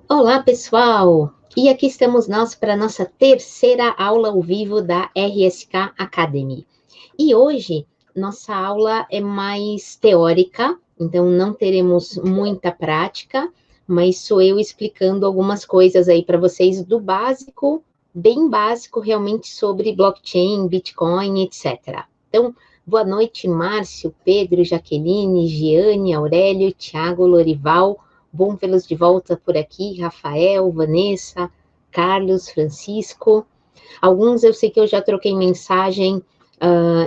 Olá, pessoal! E aqui estamos nós para a nossa terceira aula ao vivo da RSK Academy. E hoje, nossa aula é mais teórica, então não teremos muita prática, mas sou eu explicando algumas coisas aí para vocês do básico, bem básico realmente sobre blockchain, Bitcoin, etc. Então, boa noite, Márcio, Pedro, Jaqueline, Giane, Aurélio, Tiago, Lorival. Bom vê-los de volta por aqui, Rafael, Vanessa, Carlos, Francisco. Alguns eu sei que eu já troquei mensagem,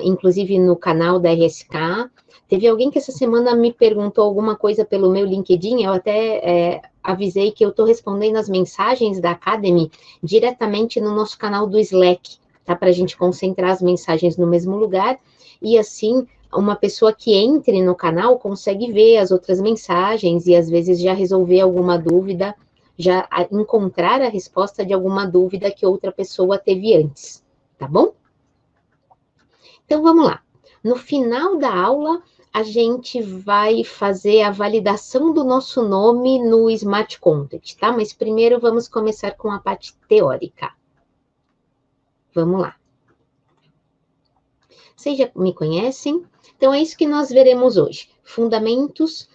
inclusive no canal da RSK. Teve alguém que essa semana me perguntou alguma coisa pelo meu LinkedIn, eu até avisei que eu estou respondendo as mensagens da Academy diretamente no nosso canal do Slack, tá? Para a gente concentrar as mensagens no mesmo lugar e assim uma pessoa que entre no canal consegue ver as outras mensagens e às vezes já resolver alguma dúvida, já encontrar a resposta de alguma dúvida que outra pessoa teve antes, tá bom? Então vamos lá. No final da aula, a gente vai fazer a validação do nosso nome no Smart Contract, tá? Mas primeiro vamos começar com a parte teórica. Vamos lá. Vocês já me conhecem? Então, é isso que nós veremos hoje. Fundamentos,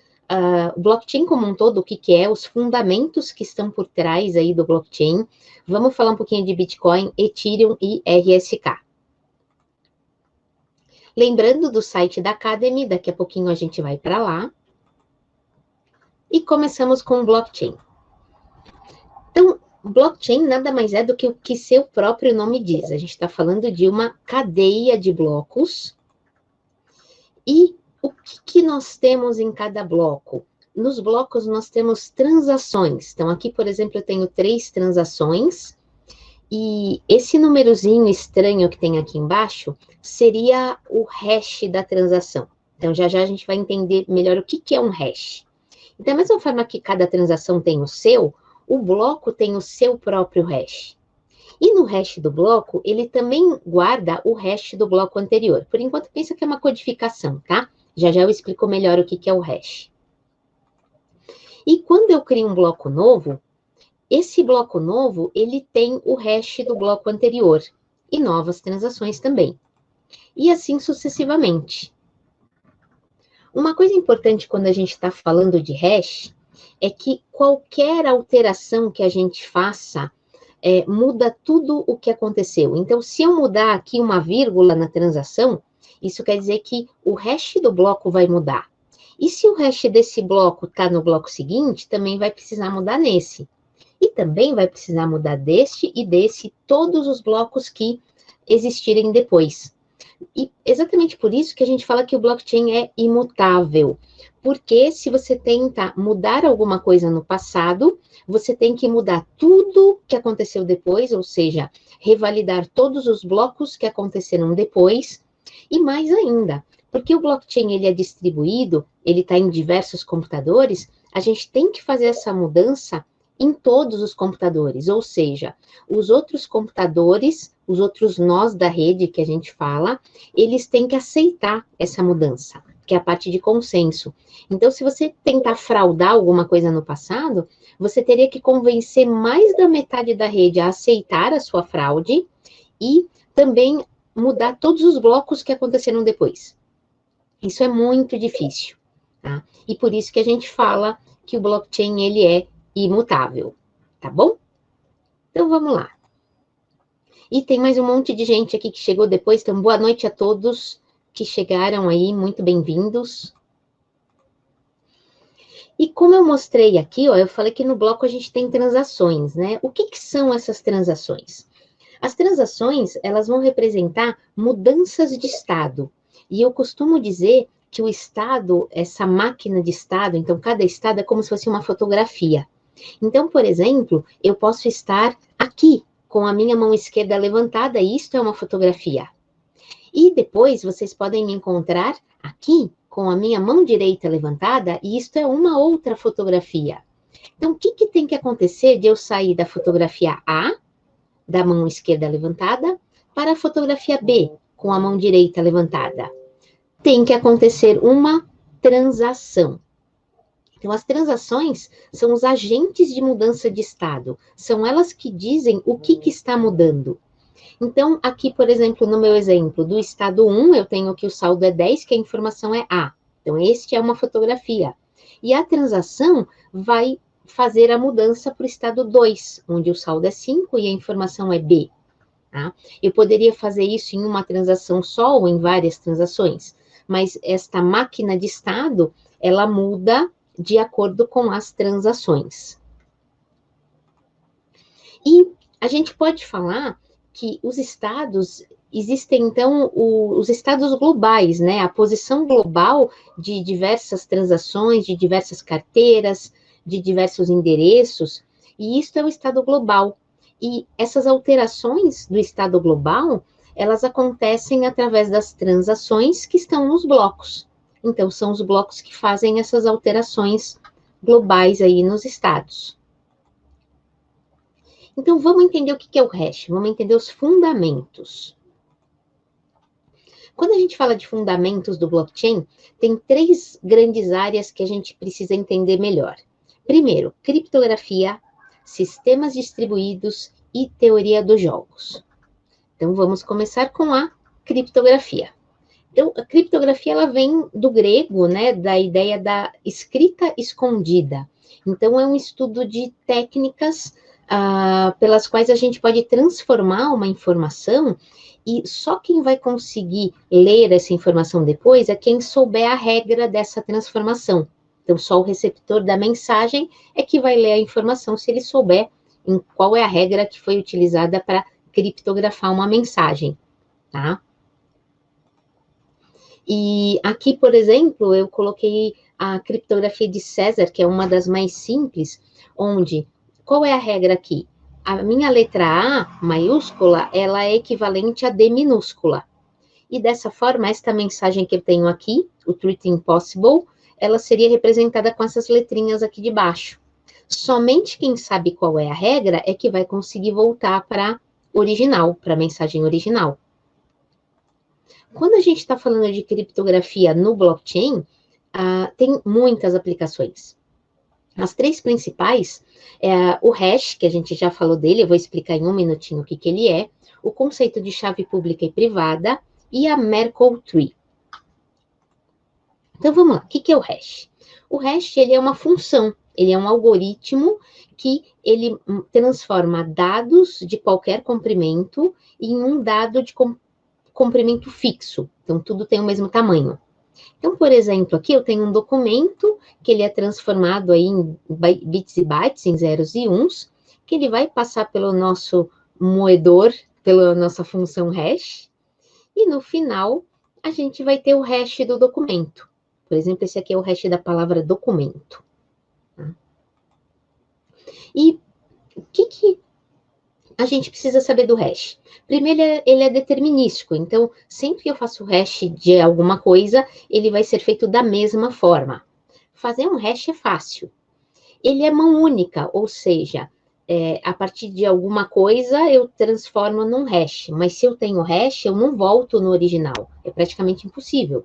o blockchain como um todo, o que é, os fundamentos que estão por trás aí do blockchain. Vamos falar um pouquinho de Bitcoin, Ethereum e RSK. Lembrando do site da Academy, daqui a pouquinho a gente vai para lá. E começamos com o blockchain. Então, blockchain nada mais é do que o que seu próprio nome diz. A gente está falando de uma cadeia de blocos. E o que nós temos em cada bloco? Nos blocos nós temos transações. Então, aqui, por exemplo, eu tenho 3 transações. E esse númerozinho estranho que tem aqui embaixo seria o hash da transação. Então, já já a gente vai entender melhor o que é um hash. Então, da mesma forma que cada transação tem o seu, o bloco tem o seu próprio hash. E no hash do bloco, ele também guarda o hash do bloco anterior. Por enquanto, pensa que é uma codificação, tá? Já já eu explico melhor o que é o hash. E quando eu crio um bloco novo, esse bloco novo, ele tem o hash do bloco anterior. E novas transações também. E assim sucessivamente. Uma coisa importante quando a gente está falando de hash é que qualquer alteração que a gente faça muda tudo o que aconteceu. Então, se eu mudar aqui uma vírgula na transação, isso quer dizer que o hash do bloco vai mudar. E se o hash desse bloco está no bloco seguinte, também vai precisar mudar nesse. E também vai precisar mudar deste e desse, todos os blocos que existirem depois. E exatamente por isso que a gente fala que o blockchain é imutável. Porque se você tenta mudar alguma coisa no passado, você tem que mudar tudo que aconteceu depois, ou seja, revalidar todos os blocos que aconteceram depois, e mais ainda, porque o blockchain ele é distribuído, ele está em diversos computadores, a gente tem que fazer essa mudança em todos os computadores, ou seja, os outros computadores, os outros nós da rede que a gente fala, eles têm que aceitar essa mudança, que é a parte de consenso. Então, se você tentar fraudar alguma coisa no passado, você teria que convencer mais da metade da rede a aceitar a sua fraude e também mudar todos os blocos que aconteceram depois. Isso é muito difícil, tá? E por isso que a gente fala que o blockchain ele é imutável, tá bom? Então vamos lá. E tem mais um monte de gente aqui que chegou depois, então boa noite a todos que chegaram aí, muito bem-vindos. E como eu mostrei aqui, ó, eu falei que no bloco a gente tem transações, né? O que são essas transações? As transações, elas vão representar mudanças de estado. E eu costumo dizer que o estado, essa máquina de estado, então cada estado é como se fosse uma fotografia. Então, por exemplo, eu posso estar aqui, com a minha mão esquerda levantada, e isto é uma fotografia. E depois vocês podem me encontrar aqui, com a minha mão direita levantada, e isto é uma outra fotografia. Então, o que tem que acontecer de eu sair da fotografia A, da mão esquerda levantada, para a fotografia B, com a mão direita levantada? Tem que acontecer uma transação. Então, as transações são os agentes de mudança de estado. São elas que dizem o que está mudando. Então, aqui, por exemplo, no meu exemplo, do estado 1, eu tenho que o saldo é 10, que a informação é A. Então, este é uma fotografia. E a transação vai fazer a mudança para o estado 2, onde o saldo é 5 e a informação é B. Tá? Eu poderia fazer isso em uma transação só ou em várias transações, mas esta máquina de estado, ela muda de acordo com as transações. E a gente pode falar que os estados, existem então os estados globais, né? A posição global de diversas transações, de diversas carteiras, de diversos endereços, e isso é o estado global. E essas alterações do estado global, elas acontecem através das transações que estão nos blocos. Então, são os blocos que fazem essas alterações globais aí nos estados. Então, vamos entender o que é o hash, vamos entender os fundamentos. Quando a gente fala de fundamentos do blockchain, tem 3 grandes áreas que a gente precisa entender melhor. Primeiro, criptografia, sistemas distribuídos e teoria dos jogos. Então, vamos começar com a criptografia. Então, a criptografia, ela vem do grego, né, da ideia da escrita escondida. Então, é um estudo de técnicas pelas quais a gente pode transformar uma informação, e só quem vai conseguir ler essa informação depois é quem souber a regra dessa transformação. Então, só o receptor da mensagem é que vai ler a informação se ele souber em qual é a regra que foi utilizada para criptografar uma mensagem, tá? E aqui, por exemplo, eu coloquei a criptografia de César, que é uma das mais simples, onde, qual é a regra aqui? A minha letra A, maiúscula, ela é equivalente a D minúscula. E dessa forma, esta mensagem que eu tenho aqui, o Truth Impossible, ela seria representada com essas letrinhas aqui de baixo. Somente quem sabe qual é a regra é que vai conseguir voltar para original, para a mensagem original. Quando a gente está falando de criptografia no blockchain, tem muitas aplicações. As 3 principais é o hash, que a gente já falou dele, eu vou explicar em um minutinho o que ele é, o conceito de chave pública e privada e a Merkle Tree. Então, vamos lá, o que é o hash? O hash, ele é uma função, ele é um algoritmo que ele transforma dados de qualquer comprimento em um dado de comprimento fixo. Então, tudo tem o mesmo tamanho. Então, por exemplo, aqui eu tenho um documento que ele é transformado aí em bits e bytes, em zeros e uns, que ele vai passar pelo nosso moedor, pela nossa função hash, e no final a gente vai ter o hash do documento. Por exemplo, esse aqui é o hash da palavra documento. E o que a gente precisa saber do hash? Primeiro, ele é determinístico, então, sempre que eu faço hash de alguma coisa, ele vai ser feito da mesma forma. Fazer um hash é fácil. Ele é mão única, ou seja, a partir de alguma coisa, eu transformo num hash, mas se eu tenho hash, eu não volto no original. É praticamente impossível.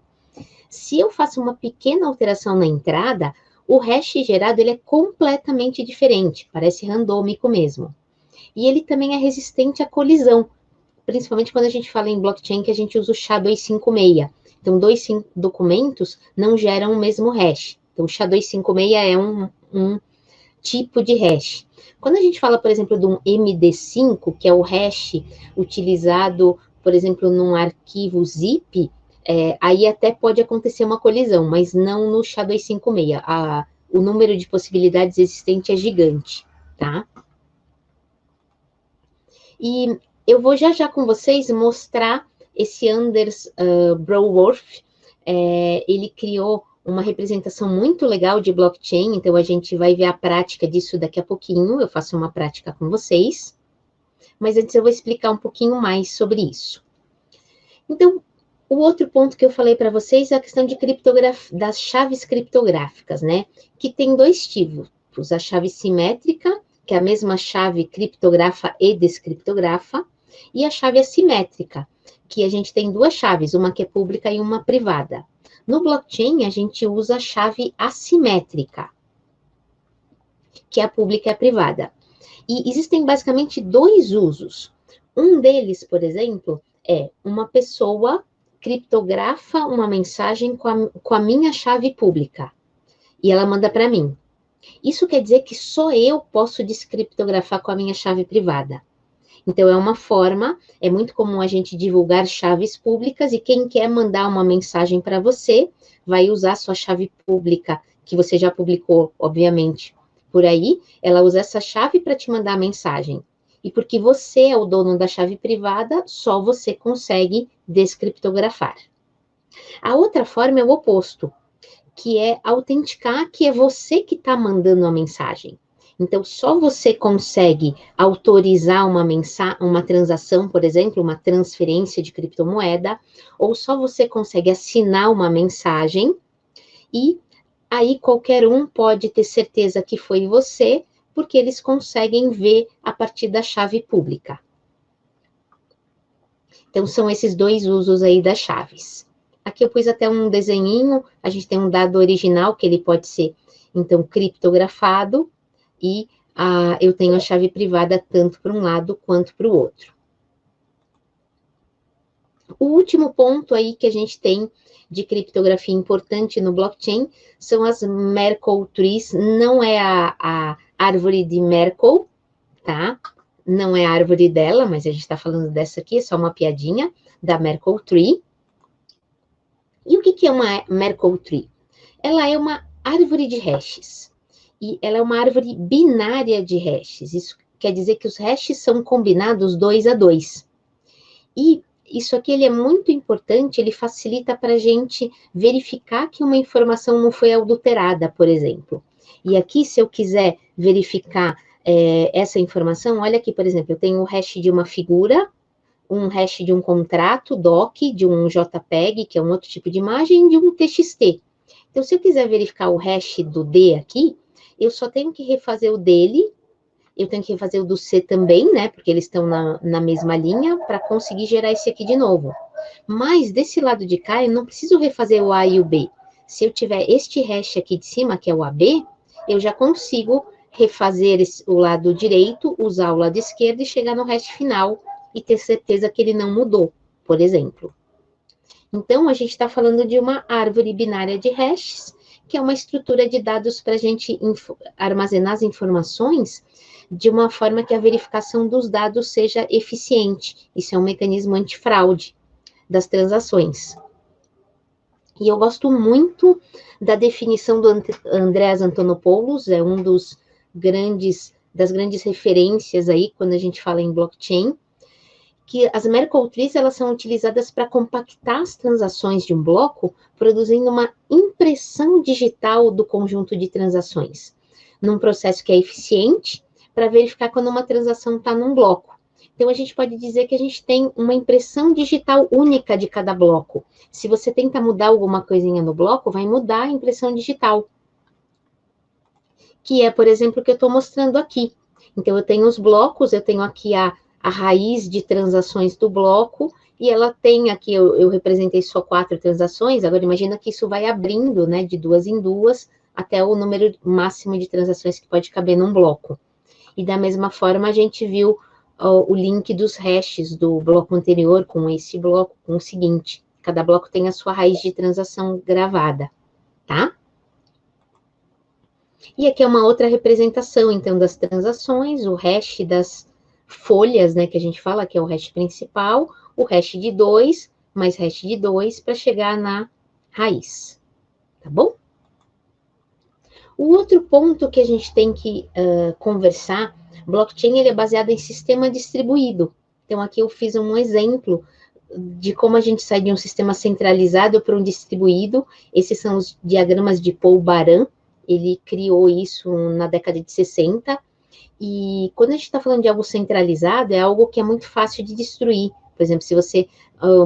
Se eu faço uma pequena alteração na entrada, o hash gerado ele é completamente diferente, parece randômico mesmo. E ele também é resistente à colisão, principalmente quando a gente fala em blockchain, que a gente usa o SHA-256. Então, 2 documentos não geram o mesmo hash. Então, o SHA-256 é um tipo de hash. Quando a gente fala, por exemplo, de um MD5, que é o hash utilizado, por exemplo, num arquivo zip, aí até pode acontecer uma colisão, mas não no SHA-256. O número de possibilidades existente é gigante, tá? E eu vou já com vocês mostrar esse Anders Broworth. Ele criou uma representação muito legal de blockchain, então a gente vai ver a prática disso daqui a pouquinho, eu faço uma prática com vocês, mas antes eu vou explicar um pouquinho mais sobre isso. Então, o outro ponto que eu falei para vocês é a questão de das chaves criptográficas, né? Que tem 2 tipos, a chave simétrica, que é a mesma chave criptografa e descriptografa, e a chave assimétrica, que a gente tem 2 chaves, uma que é pública e uma privada. No blockchain, a gente usa a chave assimétrica. que é a pública e a privada. E existem basicamente dois usos. Um deles, por exemplo, é uma pessoa criptografa uma mensagem com a minha chave pública e ela manda para mim. Isso quer dizer que só eu posso descriptografar com a minha chave privada. Então, é uma forma, é muito comum a gente divulgar chaves públicas e quem quer mandar uma mensagem para você vai usar sua chave pública, que você já publicou, obviamente, por aí. Ela usa essa chave para te mandar a mensagem. E porque você é o dono da chave privada, só você consegue descriptografar. A outra forma é o oposto, que é autenticar que é você que está mandando a mensagem. Então, só você consegue autorizar uma transação, por exemplo, uma transferência de criptomoeda, ou só você consegue assinar uma mensagem, e aí qualquer um pode ter certeza que foi você, porque eles conseguem ver a partir da chave pública. Então, são esses dois usos aí das chaves. Aqui eu pus até um desenhinho, a gente tem um dado original, que ele pode ser, então, criptografado, e eu tenho a chave privada tanto para um lado quanto para o outro. O último ponto aí que a gente tem de criptografia importante no blockchain são as Merkle Trees, não é a árvore de Merkle, tá? Não é a árvore dela, mas a gente está falando dessa aqui, é só uma piadinha, da Merkle Tree. E o que é uma Merkle Tree? Ela é uma árvore de hashes. E ela é uma árvore binária de hashes. Isso quer dizer que os hashes são combinados 2 a 2. E isso aqui ele é muito importante, ele facilita para a gente verificar que uma informação não foi adulterada, por exemplo. E aqui, se eu quiser verificar essa informação, olha aqui, por exemplo, eu tenho o hash de uma figura, um hash de um contrato, doc, de um JPEG, que é um outro tipo de imagem, e de um TXT. Então, se eu quiser verificar o hash do D aqui, eu só tenho que refazer o dele, eu tenho que refazer o do C também, né, porque eles estão na mesma linha, para conseguir gerar esse aqui de novo. Mas, desse lado de cá, eu não preciso refazer o A e o B. Se eu tiver este hash aqui de cima, que é o AB, eu já consigo refazer o lado direito, usar o lado esquerdo e chegar no hash final e ter certeza que ele não mudou, por exemplo. Então, a gente está falando de uma árvore binária de hashes, que é uma estrutura de dados para a gente armazenar as informações de uma forma que a verificação dos dados seja eficiente. Isso é um mecanismo antifraude das transações. E eu gosto muito da definição do Andreas Antonopoulos, é um das grandes referências aí quando a gente fala em blockchain, que as Merkle Trees, elas são utilizadas para compactar as transações de um bloco, produzindo uma impressão digital do conjunto de transações, num processo que é eficiente, para verificar quando uma transação está num bloco. Então, a gente pode dizer que a gente tem uma impressão digital única de cada bloco. Se você tenta mudar alguma coisinha no bloco, vai mudar a impressão digital. Que é, por exemplo, o que eu estou mostrando aqui. Então, eu tenho os blocos, eu tenho aqui a raiz de transações do bloco, e ela tem aqui, eu representei só 4 transações, agora imagina que isso vai abrindo, né, de 2 em 2, até o número máximo de transações que pode caber num bloco. E da mesma forma, a gente viu o link dos hashes do bloco anterior com esse bloco, com o seguinte, cada bloco tem a sua raiz de transação gravada, tá? E aqui é uma outra representação, então, das transações, o hash das folhas, né, que a gente fala, que é o hash principal, o hash de 2, mais hash de 2, para chegar na raiz, tá bom? O outro ponto que a gente tem que conversar, blockchain ele é baseado em sistema distribuído. Então, aqui eu fiz um exemplo de como a gente sai de um sistema centralizado para um distribuído. Esses são os diagramas de Paul Baran, ele criou isso na década de 60, e quando a gente está falando de algo centralizado, é algo que é muito fácil de destruir. Por exemplo, se você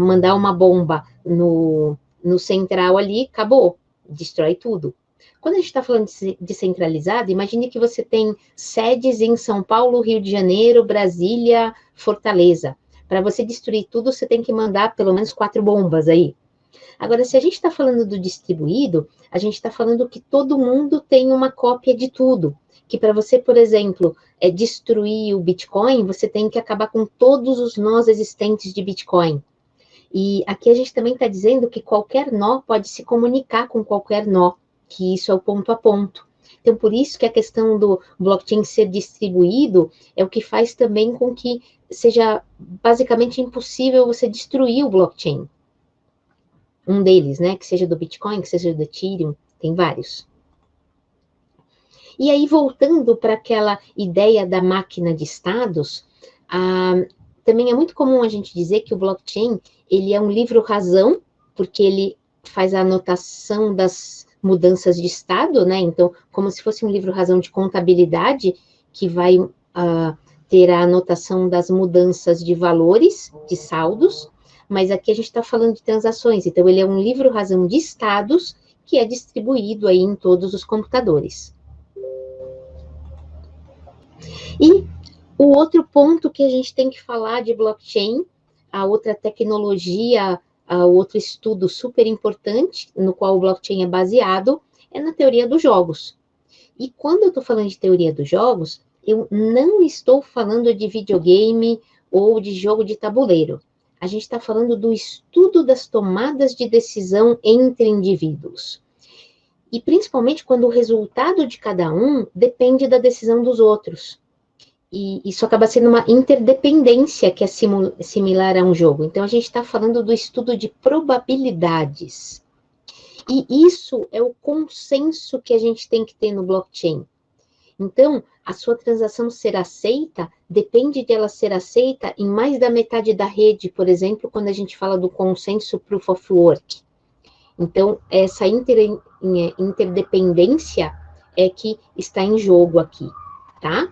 mandar uma bomba no central ali, acabou, destrói tudo. Quando a gente está falando de centralizado, imagine que você tem sedes em São Paulo, Rio de Janeiro, Brasília, Fortaleza. Para você destruir tudo, você tem que mandar pelo menos 4 bombas aí. Agora, se a gente está falando do distribuído, a gente está falando que todo mundo tem uma cópia de tudo, que para você, por exemplo, destruir o Bitcoin, você tem que acabar com todos os nós existentes de Bitcoin. E aqui a gente também está dizendo que qualquer nó pode se comunicar com qualquer nó, que isso é o ponto a ponto. Então, por isso que a questão do blockchain ser distribuído é o que faz também com que seja basicamente impossível você destruir o blockchain. Um deles, né, que seja do Bitcoin, que seja do Ethereum, tem vários. E aí, voltando para aquela ideia da máquina de estados, também é muito comum a gente dizer que o blockchain, ele é um livro-razão, porque ele faz a anotação das mudanças de estado, né? Então, como se fosse um livro-razão de contabilidade, que vai ter a anotação das mudanças de valores, de saldos, mas aqui a gente está falando de transações, então ele é um livro-razão de estados que é distribuído aí em todos os computadores. E o outro ponto que a gente tem que falar de blockchain, a outra tecnologia, o outro estudo super importante, no qual o blockchain é baseado, é na teoria dos jogos. E quando eu estou falando de teoria dos jogos, eu não estou falando de videogame ou de jogo de tabuleiro. A gente está falando do estudo das tomadas de decisão entre indivíduos. E principalmente quando o resultado de cada um depende da decisão dos outros. E isso acaba sendo uma interdependência que é similar a um jogo. Então, a gente está falando do estudo de probabilidades. E isso é o consenso que a gente tem que ter no blockchain. Então, a sua transação ser aceita depende de ela ser aceita em mais da metade da rede, por exemplo, quando a gente fala do consenso Proof of Work. Então, essa interdependência é que está em jogo aqui, tá?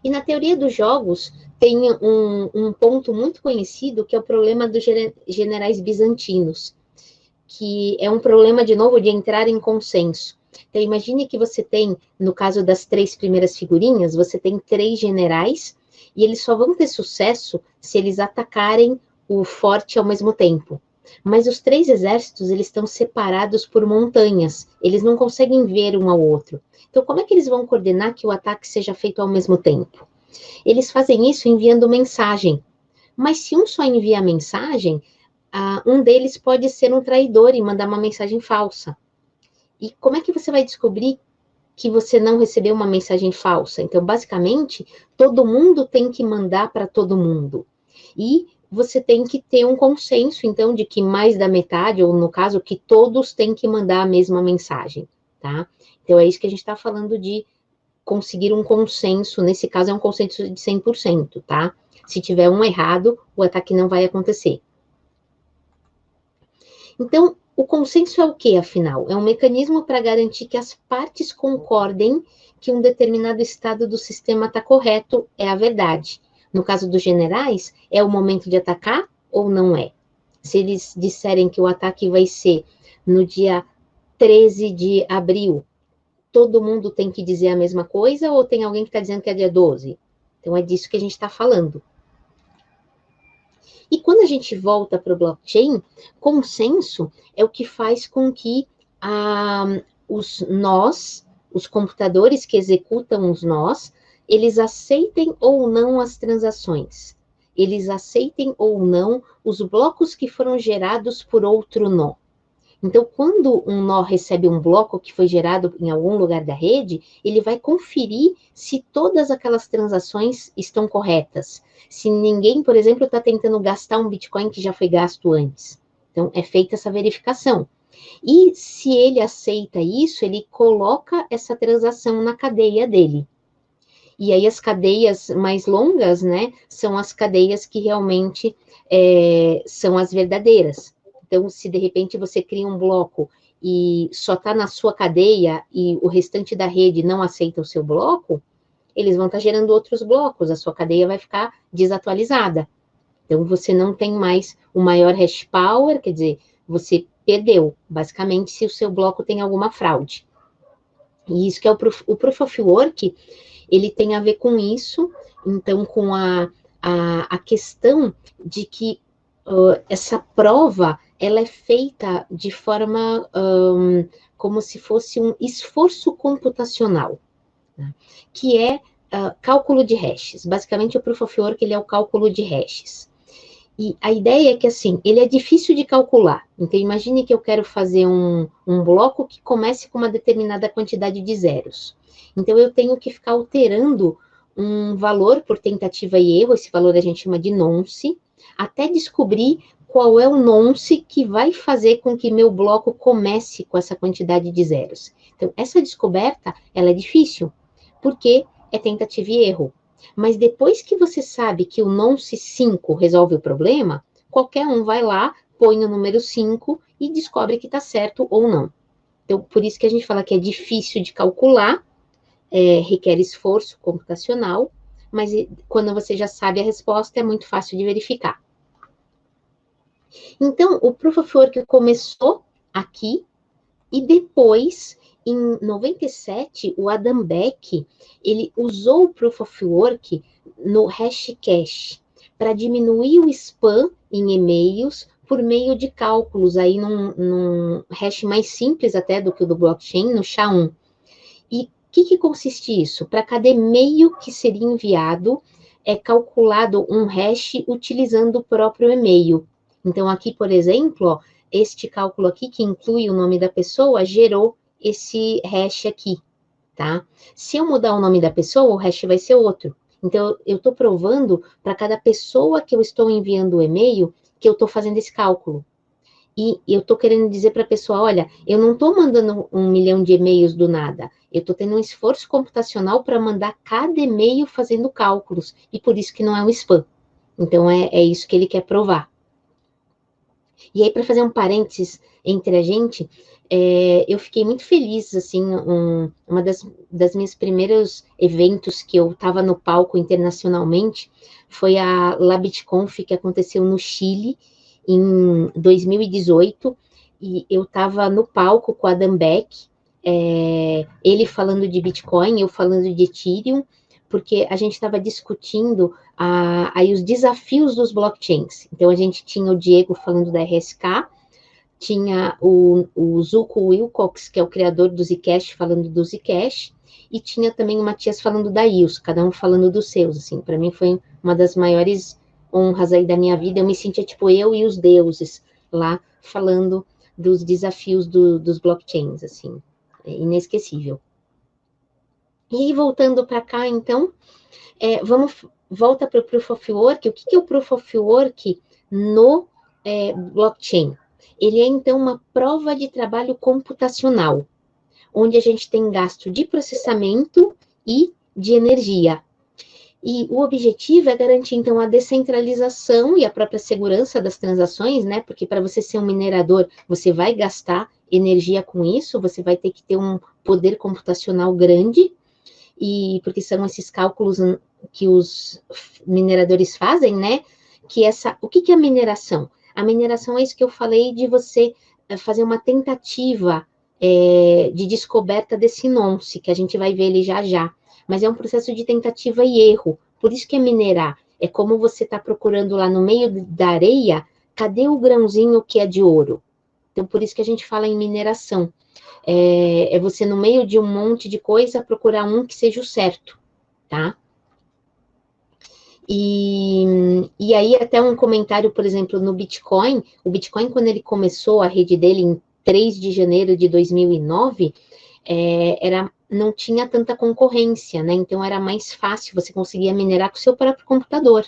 E na teoria dos jogos, tem um ponto muito conhecido, que é o problema dos generais bizantinos, que é um problema, de novo, de entrar em consenso. Então, imagine que você tem, no caso das 3 primeiras figurinhas, você tem 3 generais, e eles só vão ter sucesso se eles atacarem o forte ao mesmo tempo. Mas os 3 exércitos, eles estão separados por montanhas, eles não conseguem ver um ao outro. Então, como é que eles vão coordenar que o ataque seja feito ao mesmo tempo? Eles fazem isso enviando mensagem. Mas se um só envia mensagem, um deles pode ser um traidor e mandar uma mensagem falsa. E como é que você vai descobrir que você não recebeu uma mensagem falsa? Então, basicamente, todo mundo tem que mandar para todo mundo. E você tem que ter um consenso, então, de que mais da metade, ou no caso, que todos têm que mandar a mesma mensagem, tá? Então, é isso que a gente está falando de conseguir um consenso, nesse caso é um consenso de 100%, tá? Se tiver um errado, o ataque não vai acontecer. Então, o consenso é o que, afinal? É um mecanismo para garantir que as partes concordem que um determinado estado do sistema está correto, é a verdade. No caso dos generais, é o momento de atacar ou não é? Se eles disserem que o ataque vai ser no dia 13 de abril, todo mundo tem que dizer a mesma coisa ou tem alguém que está dizendo que é dia 12? Então, é disso que a gente está falando. E quando a gente volta para o blockchain, consenso é o que faz com que os computadores que executam os nós, eles aceitem ou não as transações. Eles aceitem ou não os blocos que foram gerados por outro nó. Então, quando um nó recebe um bloco que foi gerado em algum lugar da rede, ele vai conferir se todas aquelas transações estão corretas. Se ninguém, por exemplo, está tentando gastar um Bitcoin que já foi gasto antes. Então, é feita essa verificação. E se ele aceita isso, ele coloca essa transação na cadeia dele. E aí as cadeias mais longas, né, são as cadeias que realmente são as verdadeiras. Então, se de repente você cria um bloco e só está na sua cadeia e o restante da rede não aceita o seu bloco, eles vão estar gerando outros blocos, a sua cadeia vai ficar desatualizada. Então, você não tem mais o maior hash power, quer dizer, você perdeu, basicamente, se o seu bloco tem alguma fraude. E isso que é o Proof of Work, ele tem a ver com isso, então, com a questão de que essa prova, ela é feita de forma como se fosse um esforço computacional. né? Que é cálculo de hashes. Basicamente, o Proof of Work ele é o cálculo de hashes. E a ideia é que, assim, ele é difícil de calcular. Então, imagine que eu quero fazer um bloco que comece com uma determinada quantidade de zeros. Então, eu tenho que ficar alterando um valor por tentativa e erro, esse valor a gente chama de nonce, até descobrir qual é o nonce que vai fazer com que meu bloco comece com essa quantidade de zeros. Então, essa descoberta, ela é difícil, porque é tentativa e erro. Mas depois que você sabe que o nonce 5 resolve o problema, qualquer um vai lá, põe o número 5 e descobre que está certo ou não. Então, por isso que a gente fala que é difícil de calcular, requer esforço computacional, mas quando você já sabe a resposta, é muito fácil de verificar. Então, o Proof of Work começou aqui, e depois, em 97, o Adam Back, ele usou o Proof of Work no Hashcash, para diminuir o spam em e-mails por meio de cálculos, aí num hash mais simples até do que o do blockchain, no SHA-1. E o que consiste isso? Para cada e-mail que seria enviado, é calculado um hash utilizando o próprio e-mail. Então, aqui, por exemplo, ó, este cálculo aqui, que inclui o nome da pessoa, gerou esse hash aqui, tá? Se eu mudar o nome da pessoa, o hash vai ser outro. Então, eu estou provando para cada pessoa que eu estou enviando o e-mail que eu estou fazendo esse cálculo. E eu estou querendo dizer para a pessoa, olha, eu não estou mandando 1 milhão de e-mails do nada. Eu estou tendo um esforço computacional para mandar cada e-mail fazendo cálculos. E por isso que não é um spam. Então, é isso que ele quer provar. E aí, para fazer um parênteses entre a gente, eu fiquei muito feliz, assim, uma das minhas primeiros eventos que eu estava no palco internacionalmente foi a LabitConf, que aconteceu no Chile, em 2018, e eu estava no palco com a Adam Back, ele falando de Bitcoin, eu falando de Ethereum, porque a gente estava discutindo aí os desafios dos blockchains. Então, a gente tinha o Diego falando da RSK, tinha o Zuko Wilcox, que é o criador do Zcash, falando do Zcash, e tinha também o Matias falando da IOS, cada um falando dos seus, assim. Para mim foi uma das maiores honras aí da minha vida. Eu me sentia tipo eu e os deuses lá falando dos desafios dos blockchains, assim. É inesquecível. E aí, voltando para cá, então, volta para o Proof of Work. O que é o Proof of Work no blockchain? Ele é, então, uma prova de trabalho computacional, onde a gente tem gasto de processamento e de energia. E o objetivo é garantir, então, a descentralização e a própria segurança das transações, né? Porque para você ser um minerador, você vai gastar energia com isso, você vai ter que ter um poder computacional grande, e porque são esses cálculos que os mineradores fazem, né? O que é a mineração? A mineração é isso que eu falei de você fazer uma tentativa de descoberta desse nonce, que a gente vai ver ele já já. Mas é um processo de tentativa e erro. Por isso que é minerar. É como você está procurando lá no meio da areia, cadê o grãozinho que é de ouro? Então, por isso que a gente fala em mineração. É você, no meio de um monte de coisa, procurar um que seja o certo, tá? E aí, até um comentário, por exemplo, no Bitcoin. O Bitcoin, quando ele começou a rede dele em 3 de janeiro de 2009, não tinha tanta concorrência, né? Então, era mais fácil, você conseguia minerar com o seu próprio computador.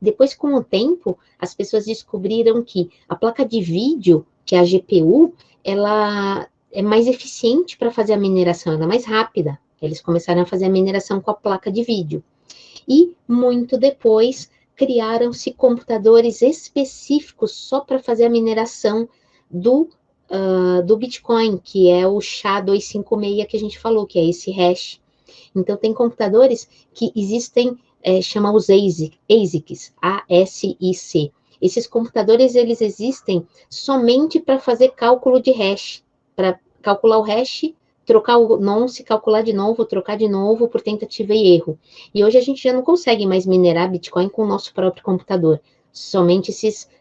Depois, com o tempo, as pessoas descobriram que a placa de vídeo, que é a GPU, ela é mais eficiente para fazer a mineração, ela é mais rápida. Eles começaram a fazer a mineração com a placa de vídeo. E, muito depois, criaram-se computadores específicos só para fazer a mineração do Bitcoin, que é o SHA-256 que a gente falou, que é esse hash. Então, tem computadores que existem, chama os ASICs, A-S-I-C. Esses computadores, eles existem somente para fazer cálculo de hash, para calcular o hash, trocar o nonce, calcular de novo, trocar de novo por tentativa e erro. E hoje a gente já não consegue mais minerar Bitcoin com o nosso próprio computador. Somente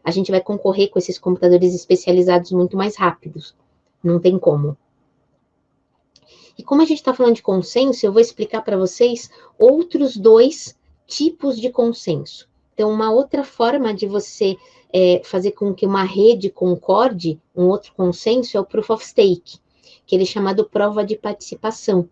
a gente vai concorrer com esses computadores especializados muito mais rápidos. Não tem como. E como a gente está falando de consenso, eu vou explicar para vocês outros dois tipos de consenso. Então, uma outra forma de você fazer com que uma rede concorde, um outro consenso, é o Proof of Stake, que ele é chamado prova de participação.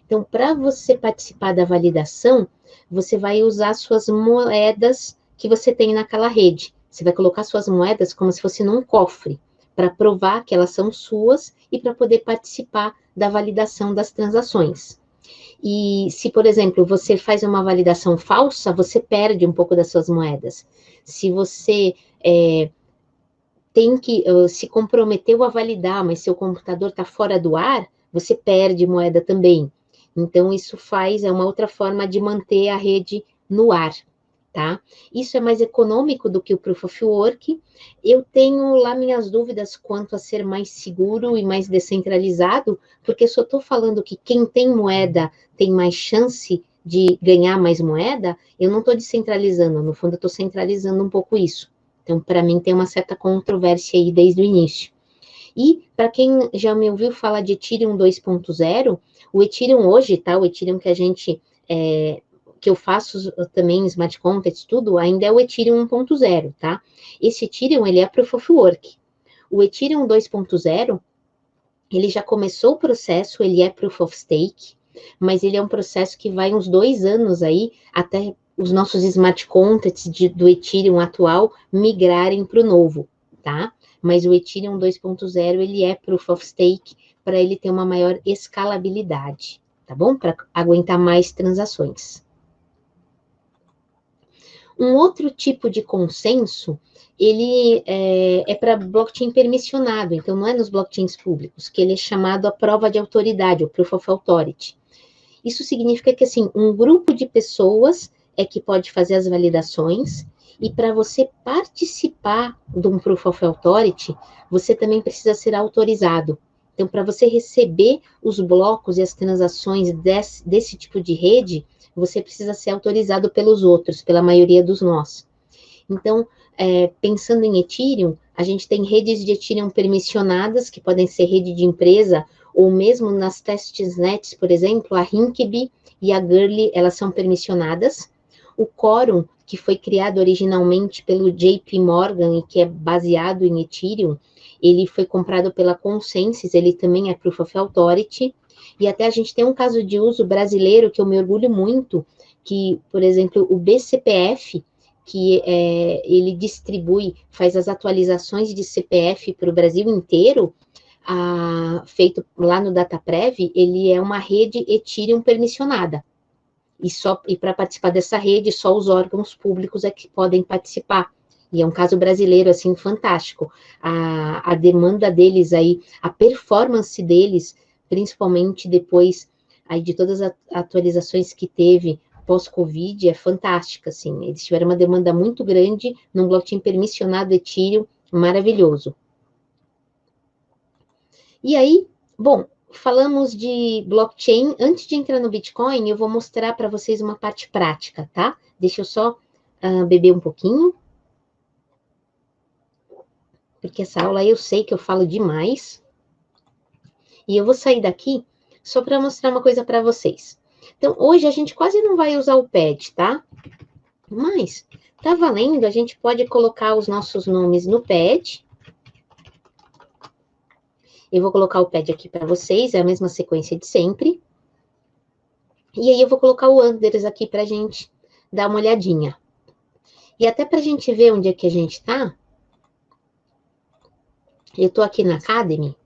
Então, para você participar da validação, você vai usar suas moedas que você tem naquela rede. Você vai colocar suas moedas como se fosse num cofre, para provar que elas são suas e para poder participar da validação das transações. E se, por exemplo, você faz uma validação falsa, você perde um pouco das suas moedas. Se você se comprometeu a validar, mas seu computador está fora do ar, você perde moeda também. Então, isso é uma outra forma de manter a rede no ar, tá? Isso é mais econômico do que o Proof of Work. Eu tenho lá minhas dúvidas quanto a ser mais seguro e mais descentralizado, porque se eu estou falando que quem tem moeda tem mais chance de ganhar mais moeda, eu não estou descentralizando, no fundo eu estou centralizando um pouco isso. Então, para mim, tem uma certa controvérsia aí desde o início. E, para quem já me ouviu falar de Ethereum 2.0, o Ethereum hoje, tá? O Ethereum que eu faço também, Smart Contracts, tudo, ainda é o Ethereum 1.0, tá? Esse Ethereum, ele é Proof of Work. O Ethereum 2.0, ele já começou o processo, ele é Proof of Stake, mas ele é um processo que vai uns 2 anos aí, até os nossos smart contracts do Ethereum atual migrarem para o novo, tá? Mas o Ethereum 2.0, ele é Proof of Stake para ele ter uma maior escalabilidade, tá bom? Para aguentar mais transações. Um outro tipo de consenso, ele é para blockchain permissionado, então não é nos blockchains públicos, que ele é chamado a prova de autoridade, o Proof of Authority. Isso significa que, assim, um grupo de pessoas é que pode fazer as validações, e para você participar de um Proof of Authority, você também precisa ser autorizado. Então, para você receber os blocos e as transações desse tipo de rede, você precisa ser autorizado pelos outros, pela maioria dos nós. Então, pensando em Ethereum, a gente tem redes de Ethereum permissionadas, que podem ser rede de empresa, ou mesmo nas testnets, por exemplo, a Rinkeby e a Gurley, elas são permissionadas. O Quorum, que foi criado originalmente pelo JP Morgan e que é baseado em Ethereum, ele foi comprado pela Consensus, ele também é Proof of Authority. E até a gente tem um caso de uso brasileiro que eu me orgulho muito, que, por exemplo, o BCPF, que ele distribui, faz as atualizações de CPF para o Brasil inteiro, feito lá no DataPrev, ele é uma rede Ethereum permissionada. E para participar dessa rede, só os órgãos públicos é que podem participar. E é um caso brasileiro, assim, fantástico. A demanda deles aí, a performance deles, principalmente depois aí de todas as atualizações que teve pós-Covid, é fantástica, assim. Eles tiveram uma demanda muito grande num blockchain permissionado Ethereum, maravilhoso. E aí, bom, falamos de blockchain. Antes de entrar no Bitcoin, eu vou mostrar para vocês uma parte prática, tá? Deixa eu só beber um pouquinho. Porque essa aula eu sei que eu falo demais. E eu vou sair daqui só para mostrar uma coisa para vocês. Então, hoje a gente quase não vai usar o pad, tá? Mas, tá valendo, a gente pode colocar os nossos nomes no pad. Eu vou colocar o pad aqui para vocês, é a mesma sequência de sempre. E aí eu vou colocar o Anders aqui para a gente dar uma olhadinha. E até para a gente ver onde é que a gente tá, eu tô aqui na Academy,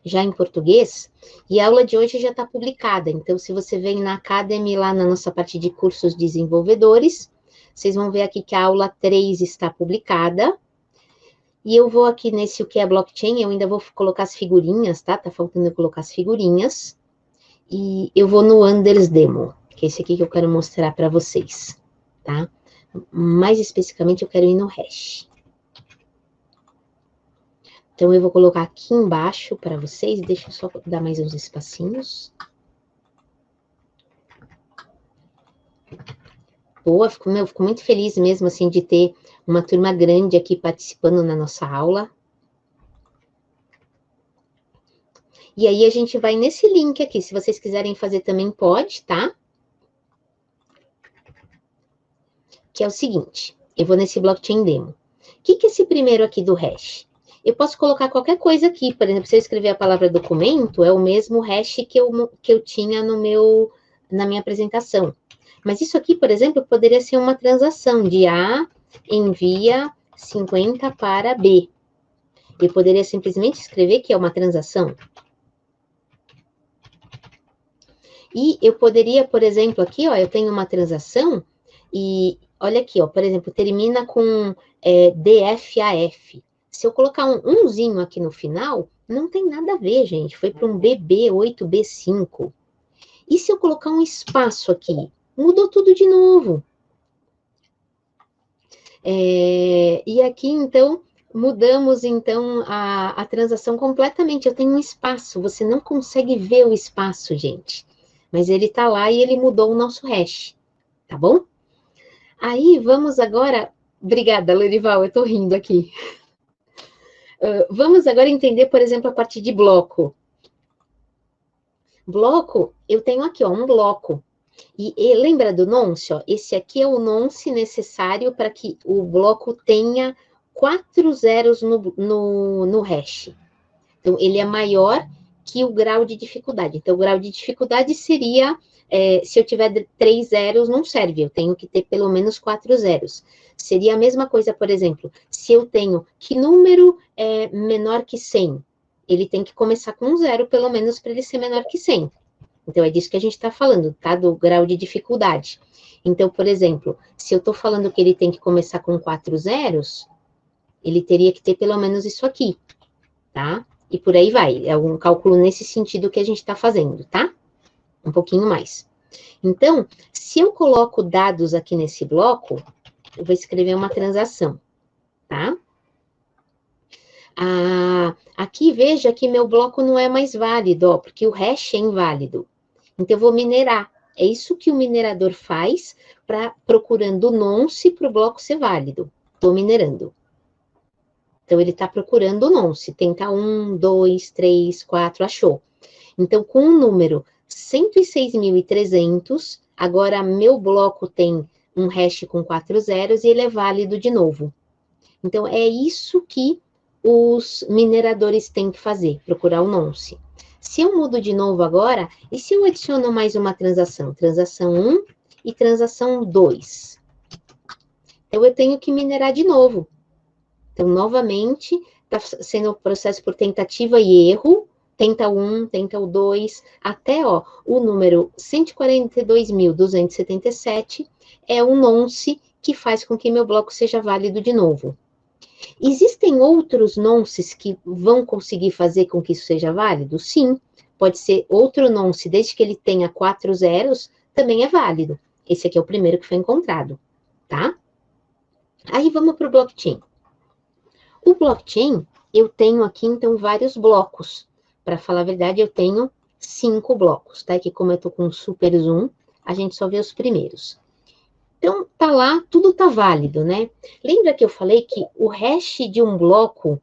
já em português, e a aula de hoje já está publicada. Então, se você vem na Academy, lá na nossa parte de cursos desenvolvedores, vocês vão ver aqui que a aula 3 está publicada. E eu vou aqui nesse o que é blockchain, eu ainda vou colocar as figurinhas, tá? Tá faltando eu colocar as figurinhas. E eu vou no Anders Demo, que é esse aqui que eu quero mostrar para vocês, tá? Mais especificamente, eu quero ir no hash. Então, eu vou colocar aqui embaixo para vocês, deixa eu só dar mais uns espacinhos. Boa, fico muito feliz mesmo, assim, de ter uma turma grande aqui participando na nossa aula. E aí a gente vai nesse link aqui. Se vocês quiserem fazer também pode, tá? Que é o seguinte, eu vou nesse blockchain demo. O que é esse primeiro aqui do hash? Eu posso colocar qualquer coisa aqui, por exemplo, se eu escrever a palavra documento, é o mesmo hash que eu tinha na minha apresentação. Mas isso aqui, por exemplo, poderia ser uma transação de A envia 50 para B. Eu poderia simplesmente escrever que é uma transação. E eu poderia, por exemplo, aqui, ó, eu tenho uma transação e olha aqui, ó, por exemplo, termina com DFAF. Se eu colocar um umzinho aqui no final, não tem nada a ver, gente. Foi para um BB8B5. E se eu colocar um espaço aqui? Mudou tudo de novo. E aqui, então, mudamos, então, a transação completamente. Eu tenho um espaço, você não consegue ver o espaço, gente. Mas ele está lá e ele mudou o nosso hash, tá bom? Aí, vamos agora... Obrigada, Lorival, eu estou rindo aqui. Vamos agora entender, por exemplo, a parte de bloco. Bloco, eu tenho aqui, ó, um bloco. E lembra do nonce? Ó? Esse aqui é o nonce necessário para que o bloco tenha 4 zeros no hash. Então, ele é maior que o grau de dificuldade. Então, o grau de dificuldade seria, se eu tiver 3 zeros, não serve, eu tenho que ter pelo menos 4 zeros. Seria a mesma coisa, por exemplo, se eu tenho que número é menor que 100, ele tem que começar com um zero, pelo menos, para ele ser menor que 100. Então, é disso que a gente está falando, tá? Do grau de dificuldade. Então, por exemplo, se eu estou falando que ele tem que começar com 4 zeros, ele teria que ter pelo menos isso aqui, tá? E por aí vai. É um cálculo nesse sentido que a gente está fazendo, tá? Um pouquinho mais. Então, se eu coloco dados aqui nesse bloco, eu vou escrever uma transação, tá? Aqui, veja que meu bloco não é mais válido, ó, porque o hash é inválido. Então, eu vou minerar. É isso que o minerador faz procurando o nonce para o bloco ser válido. Estou minerando. Então, ele está procurando o nonce. Tenta 1, 2, 3, 4, achou. Então, com o número 106.300, agora meu bloco tem um hash com 4 zeros e ele é válido de novo. Então, é isso que os mineradores têm que fazer, procurar o nonce. Se eu mudo de novo agora, e se eu adiciono mais uma transação? Transação 1 e transação 2. Então, eu tenho que minerar de novo. Então, novamente, está sendo o processo por tentativa e erro. Tenta o 1, tenta o 2, até ó, o número 142.277 é o nonce que faz com que meu bloco seja válido de novo. Existem outros nonces que vão conseguir fazer com que isso seja válido? Sim, pode ser outro nonce, desde que ele tenha 4 zeros, também é válido. Esse aqui é o primeiro que foi encontrado, tá? Aí vamos para o blockchain. O blockchain, eu tenho aqui, então, vários blocos. Para falar a verdade, eu tenho 5 blocos, tá? Que como eu tô com super zoom, a gente só vê os primeiros. Então, tá lá, tudo tá válido, né? Lembra que eu falei que o hash de um bloco,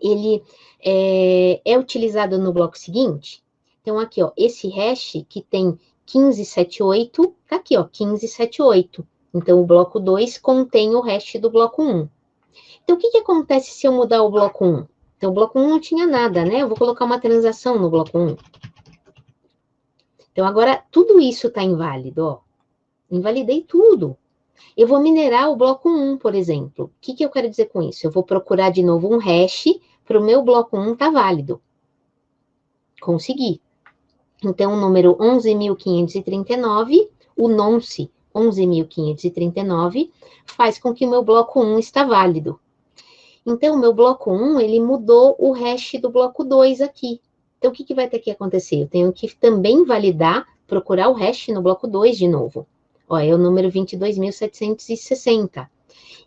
ele é utilizado no bloco seguinte? Então, aqui, ó, esse hash que tem 1578, tá aqui, ó, 1578. Então, o bloco 2 contém o hash do bloco 1. Então, o que acontece se eu mudar o bloco 1? Então, o bloco 1 não tinha nada, né? Eu vou colocar uma transação no bloco 1. Então, agora, tudo isso está inválido, ó. Invalidei tudo. Eu vou minerar o bloco 1, por exemplo. O que eu quero dizer com isso? Eu vou procurar de novo um hash para o meu bloco 1 estar válido. Consegui. Então, o número 11.539, o nonce 11.539, faz com que o meu bloco 1 está válido. Então, o meu bloco 1, ele mudou o hash do bloco 2 aqui. Então, o que vai ter que acontecer? Eu tenho que também validar, procurar o hash no bloco 2 de novo. Ó, é o número 22.760.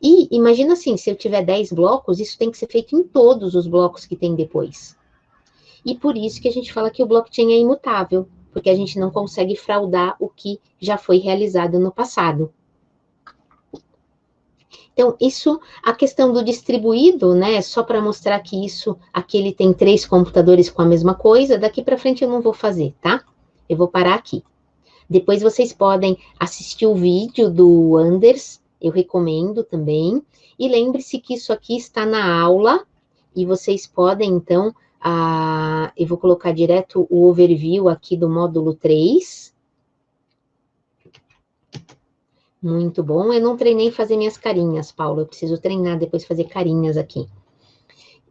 E imagina assim, se eu tiver 10 blocos, isso tem que ser feito em todos os blocos que tem depois. E por isso que a gente fala que o blockchain é imutável, porque a gente não consegue fraudar o que já foi realizado no passado. Então, isso, a questão do distribuído, né, só para mostrar que aqui ele tem 3 computadores com a mesma coisa, daqui para frente eu não vou fazer, tá? Eu vou parar aqui. Depois vocês podem assistir o vídeo do Anders, eu recomendo também. E lembre-se que isso aqui está na aula, e vocês podem, então, eu vou colocar direto o overview aqui do módulo 3. Muito bom. Eu não treinei fazer minhas carinhas, Paulo. Eu preciso treinar depois fazer carinhas aqui.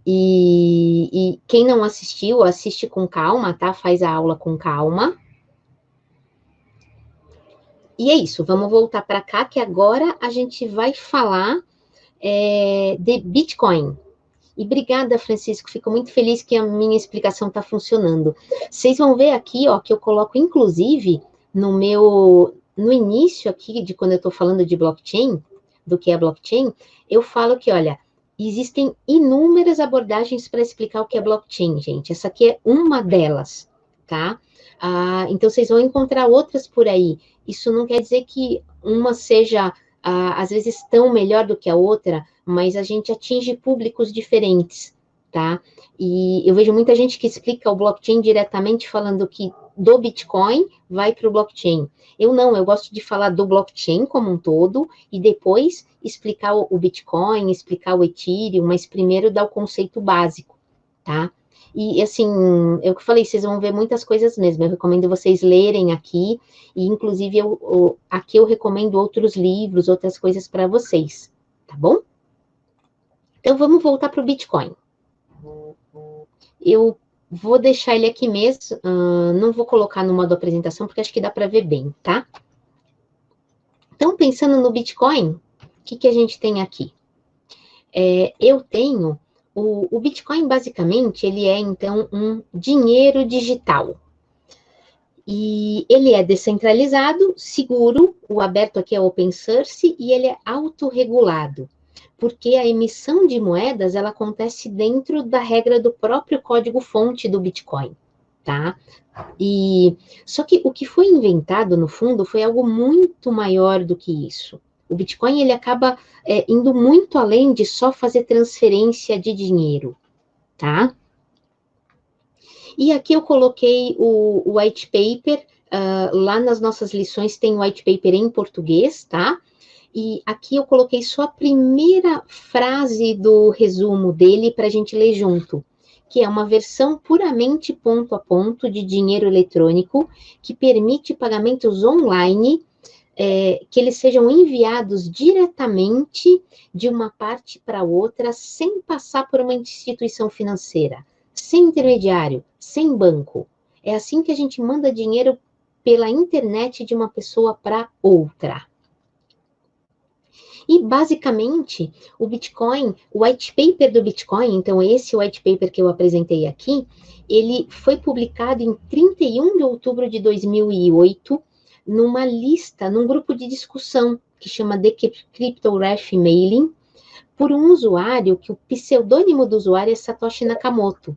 E quem não assistiu, assiste com calma, tá? Faz a aula com calma. E é isso, vamos voltar para cá, que agora a gente vai falar de Bitcoin. E obrigada, Francisco, fico muito feliz que a minha explicação está funcionando. Vocês vão ver aqui, ó, que eu coloco, inclusive, no início aqui, de quando eu estou falando de blockchain, do que é blockchain, eu falo que, olha, existem inúmeras abordagens para explicar o que é blockchain, gente. Essa aqui é uma delas, tá? Então, vocês vão encontrar outras por aí. Isso não quer dizer que uma seja, às vezes, tão melhor do que a outra, mas a gente atinge públicos diferentes, tá? E eu vejo muita gente que explica o blockchain diretamente falando que do Bitcoin vai para o blockchain. Eu não, eu gosto de falar do blockchain como um todo e depois explicar o Bitcoin, explicar o Ethereum, mas primeiro dar o conceito básico, tá? E, assim, eu que falei, vocês vão ver muitas coisas mesmo. Eu recomendo vocês lerem aqui, e, inclusive, aqui eu recomendo outros livros, outras coisas para vocês, tá bom? Então, vamos voltar para o Bitcoin. Eu vou deixar ele aqui mesmo, não vou colocar no modo apresentação, porque acho que dá para ver bem, tá? Então, pensando no Bitcoin, o que a gente tem aqui? Eu tenho... O Bitcoin, basicamente, ele é, então, um dinheiro digital. E ele é descentralizado, seguro, o aberto aqui é open source, e ele é autorregulado, porque a emissão de moedas, ela acontece dentro da regra do próprio código-fonte do Bitcoin, tá? Só que o que foi inventado, no fundo, foi algo muito maior do que isso. O Bitcoin, ele acaba indo muito além de só fazer transferência de dinheiro, tá? E aqui eu coloquei o white paper, lá nas nossas lições tem o white paper em português, tá? E aqui eu coloquei só a primeira frase do resumo dele para a gente ler junto, que é uma versão puramente ponto a ponto de dinheiro eletrônico que permite pagamentos online, que eles sejam enviados diretamente de uma parte para outra, sem passar por uma instituição financeira, sem intermediário, sem banco. É assim que a gente manda dinheiro pela internet de uma pessoa para outra. E, basicamente, o Bitcoin, o white paper do Bitcoin, então esse white paper que eu apresentei aqui, ele foi publicado em 31 de outubro de 2008, numa lista, num grupo de discussão, que chama The Cryptograph Mailing, por um usuário, que o pseudônimo do usuário é Satoshi Nakamoto.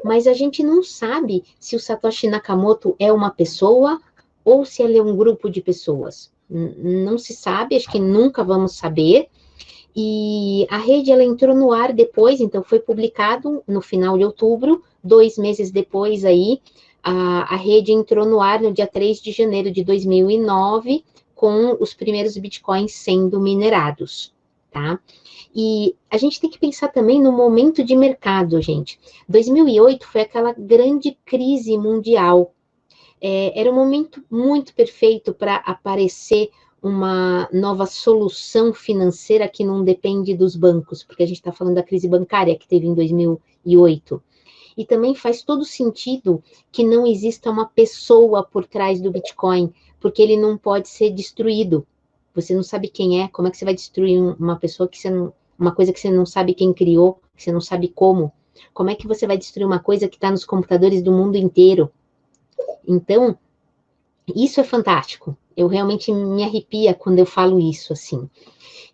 Mas a gente não sabe se o Satoshi Nakamoto é uma pessoa ou se ele é um grupo de pessoas. Não se sabe, acho que nunca vamos saber. E a rede, ela entrou no ar depois, então foi publicado no final de outubro, 2 meses depois aí, a rede entrou no ar no dia 3 de janeiro de 2009, com os primeiros bitcoins sendo minerados, tá? E a gente tem que pensar também no momento de mercado, gente. 2008 foi aquela grande crise mundial. Era um momento muito perfeito para aparecer uma nova solução financeira que não depende dos bancos, porque a gente está falando da crise bancária que teve em 2008. E também faz todo sentido que não exista uma pessoa por trás do Bitcoin, porque ele não pode ser destruído. Você não sabe quem é, como é que você vai destruir uma pessoa que você não... Uma coisa que você não sabe quem criou, que você não sabe como. Como é que você vai destruir uma coisa que está nos computadores do mundo inteiro? Então, isso é fantástico. Eu realmente me arrepia quando eu falo isso, assim.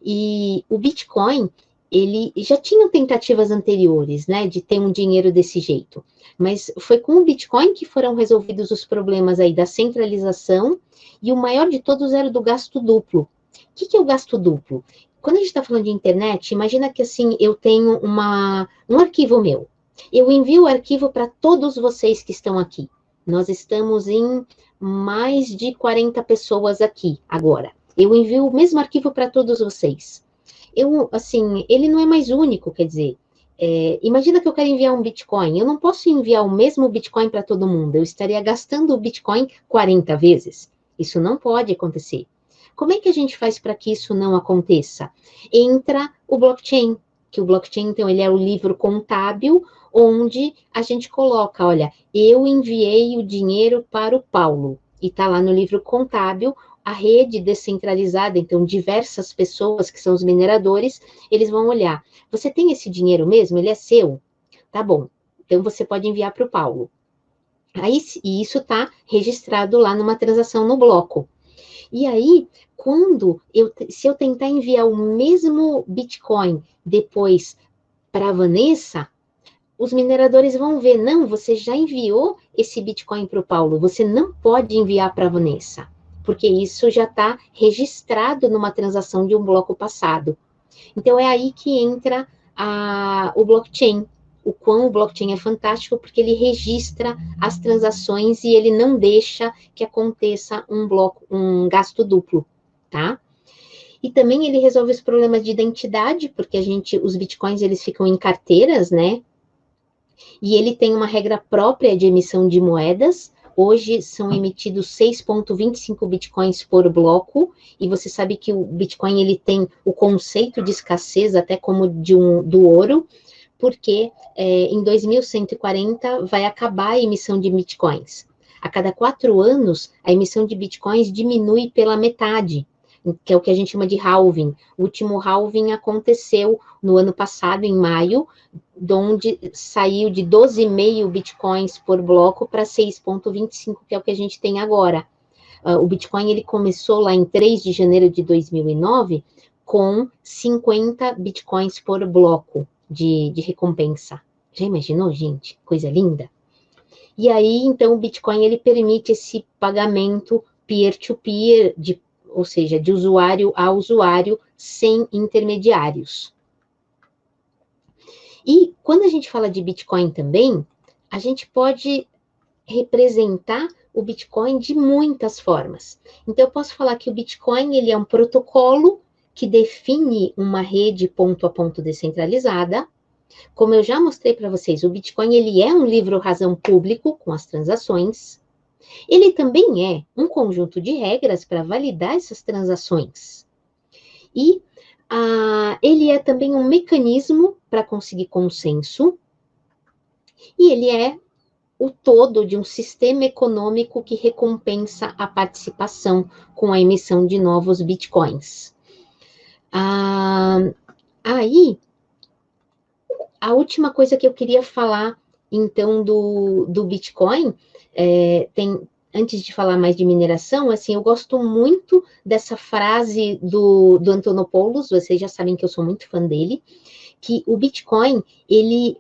E o Bitcoin, ele já tinha tentativas anteriores, né, de ter um dinheiro desse jeito. Mas foi com o Bitcoin que foram resolvidos os problemas aí da centralização, e o maior de todos era o do gasto duplo. O que é o gasto duplo? quando a gente está falando de internet, imagina que assim, eu tenho um arquivo meu. Eu envio o arquivo para todos vocês que estão aqui. Nós estamos em mais de 40 pessoas aqui agora. Eu envio o mesmo arquivo para todos vocês. Assim, ele não é mais único, quer dizer, imagina que eu quero enviar um Bitcoin. Eu não posso enviar o mesmo Bitcoin para todo mundo. Eu estaria gastando o Bitcoin 40 vezes. Isso não pode acontecer. Como é que a gente faz para que isso não aconteça? Entra o blockchain, que o blockchain, então, ele é o livro contábil, onde a gente coloca, olha, eu enviei o dinheiro para o Paulo, e está lá no livro contábil, a rede descentralizada, então, diversas pessoas que são os mineradores, eles vão olhar, você tem esse dinheiro mesmo? Ele é seu? Tá bom, então você pode enviar para o Paulo. Aí, e isso está registrado lá numa transação no bloco. E aí, se eu tentar enviar o mesmo Bitcoin depois para a Vanessa, os mineradores vão ver, não, você já enviou esse Bitcoin para o Paulo, você não pode enviar para a Vanessa, porque isso já está registrado numa transação de um bloco passado. Então, é aí que entra o blockchain. O quão o blockchain é fantástico, porque ele registra as transações e ele não deixa que aconteça um gasto duplo, tá? E também ele resolve os problemas de identidade, porque os bitcoins, eles ficam em carteiras, né? E ele tem uma regra própria de emissão de moedas. Hoje são emitidos 6,25 bitcoins por bloco, e você sabe que o Bitcoin ele tem o conceito de escassez, até como do ouro, porque em 2140 vai acabar a emissão de bitcoins. A cada 4 anos, a emissão de bitcoins diminui pela metade, que é o que a gente chama de halving. O último halving aconteceu no ano passado, em maio, onde saiu de 12,5 bitcoins por bloco para 6,25, que é o que a gente tem agora. O Bitcoin ele começou lá em 3 de janeiro de 2009 com 50 bitcoins por bloco de recompensa. Já imaginou, gente? Coisa linda. E aí, então, o Bitcoin ele permite esse pagamento peer-to-peer, ou seja, de usuário a usuário, sem intermediários. E quando a gente fala de Bitcoin também, a gente pode representar o Bitcoin de muitas formas. Então, eu posso falar que o Bitcoin ele é um protocolo que define uma rede ponto a ponto descentralizada. Como eu já mostrei para vocês, o Bitcoin ele é um livro-razão público com as transações. Ele também é um conjunto de regras para validar essas transações. E ele é também um mecanismo para conseguir consenso. E ele é o todo de um sistema econômico que recompensa a participação com a emissão de novos bitcoins. Aí, a última coisa que eu queria falar, então, do Bitcoin, antes de falar mais de mineração, assim, eu gosto muito dessa frase do Antonopoulos, vocês já sabem que eu sou muito fã dele, que o Bitcoin, ele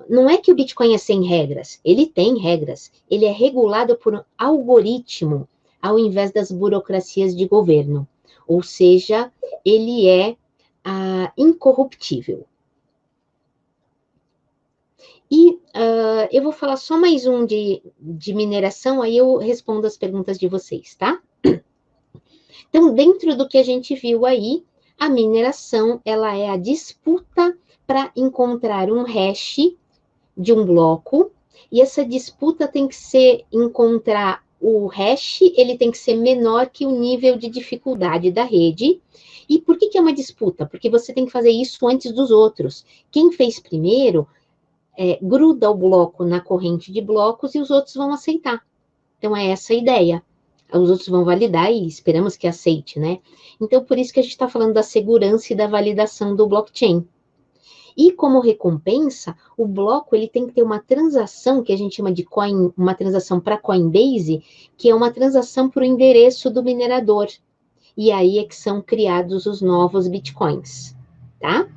não é que o Bitcoin é sem regras, ele tem regras, ele é regulado por um algoritmo, ao invés das burocracias de governo, ou seja, ele é incorruptível. E eu vou falar só mais um de mineração, aí eu respondo as perguntas de vocês, tá? Então, dentro do que a gente viu aí, a mineração, ela é a disputa para encontrar um hash de um bloco, e essa disputa tem que ser encontrar o hash, ele tem que ser menor que o nível de dificuldade da rede. E por que é uma disputa? Porque você tem que fazer isso antes dos outros. Quem fez primeiro gruda o bloco na corrente de blocos e os outros vão aceitar. Então, é essa a ideia. Os outros vão validar e esperamos que aceite, né? Então, por isso que a gente está falando da segurança e da validação do blockchain. E como recompensa, o bloco ele tem que ter uma transação que a gente chama de uma transação para Coinbase, que é uma transação para o endereço do minerador. E aí é que são criados os novos bitcoins, tá?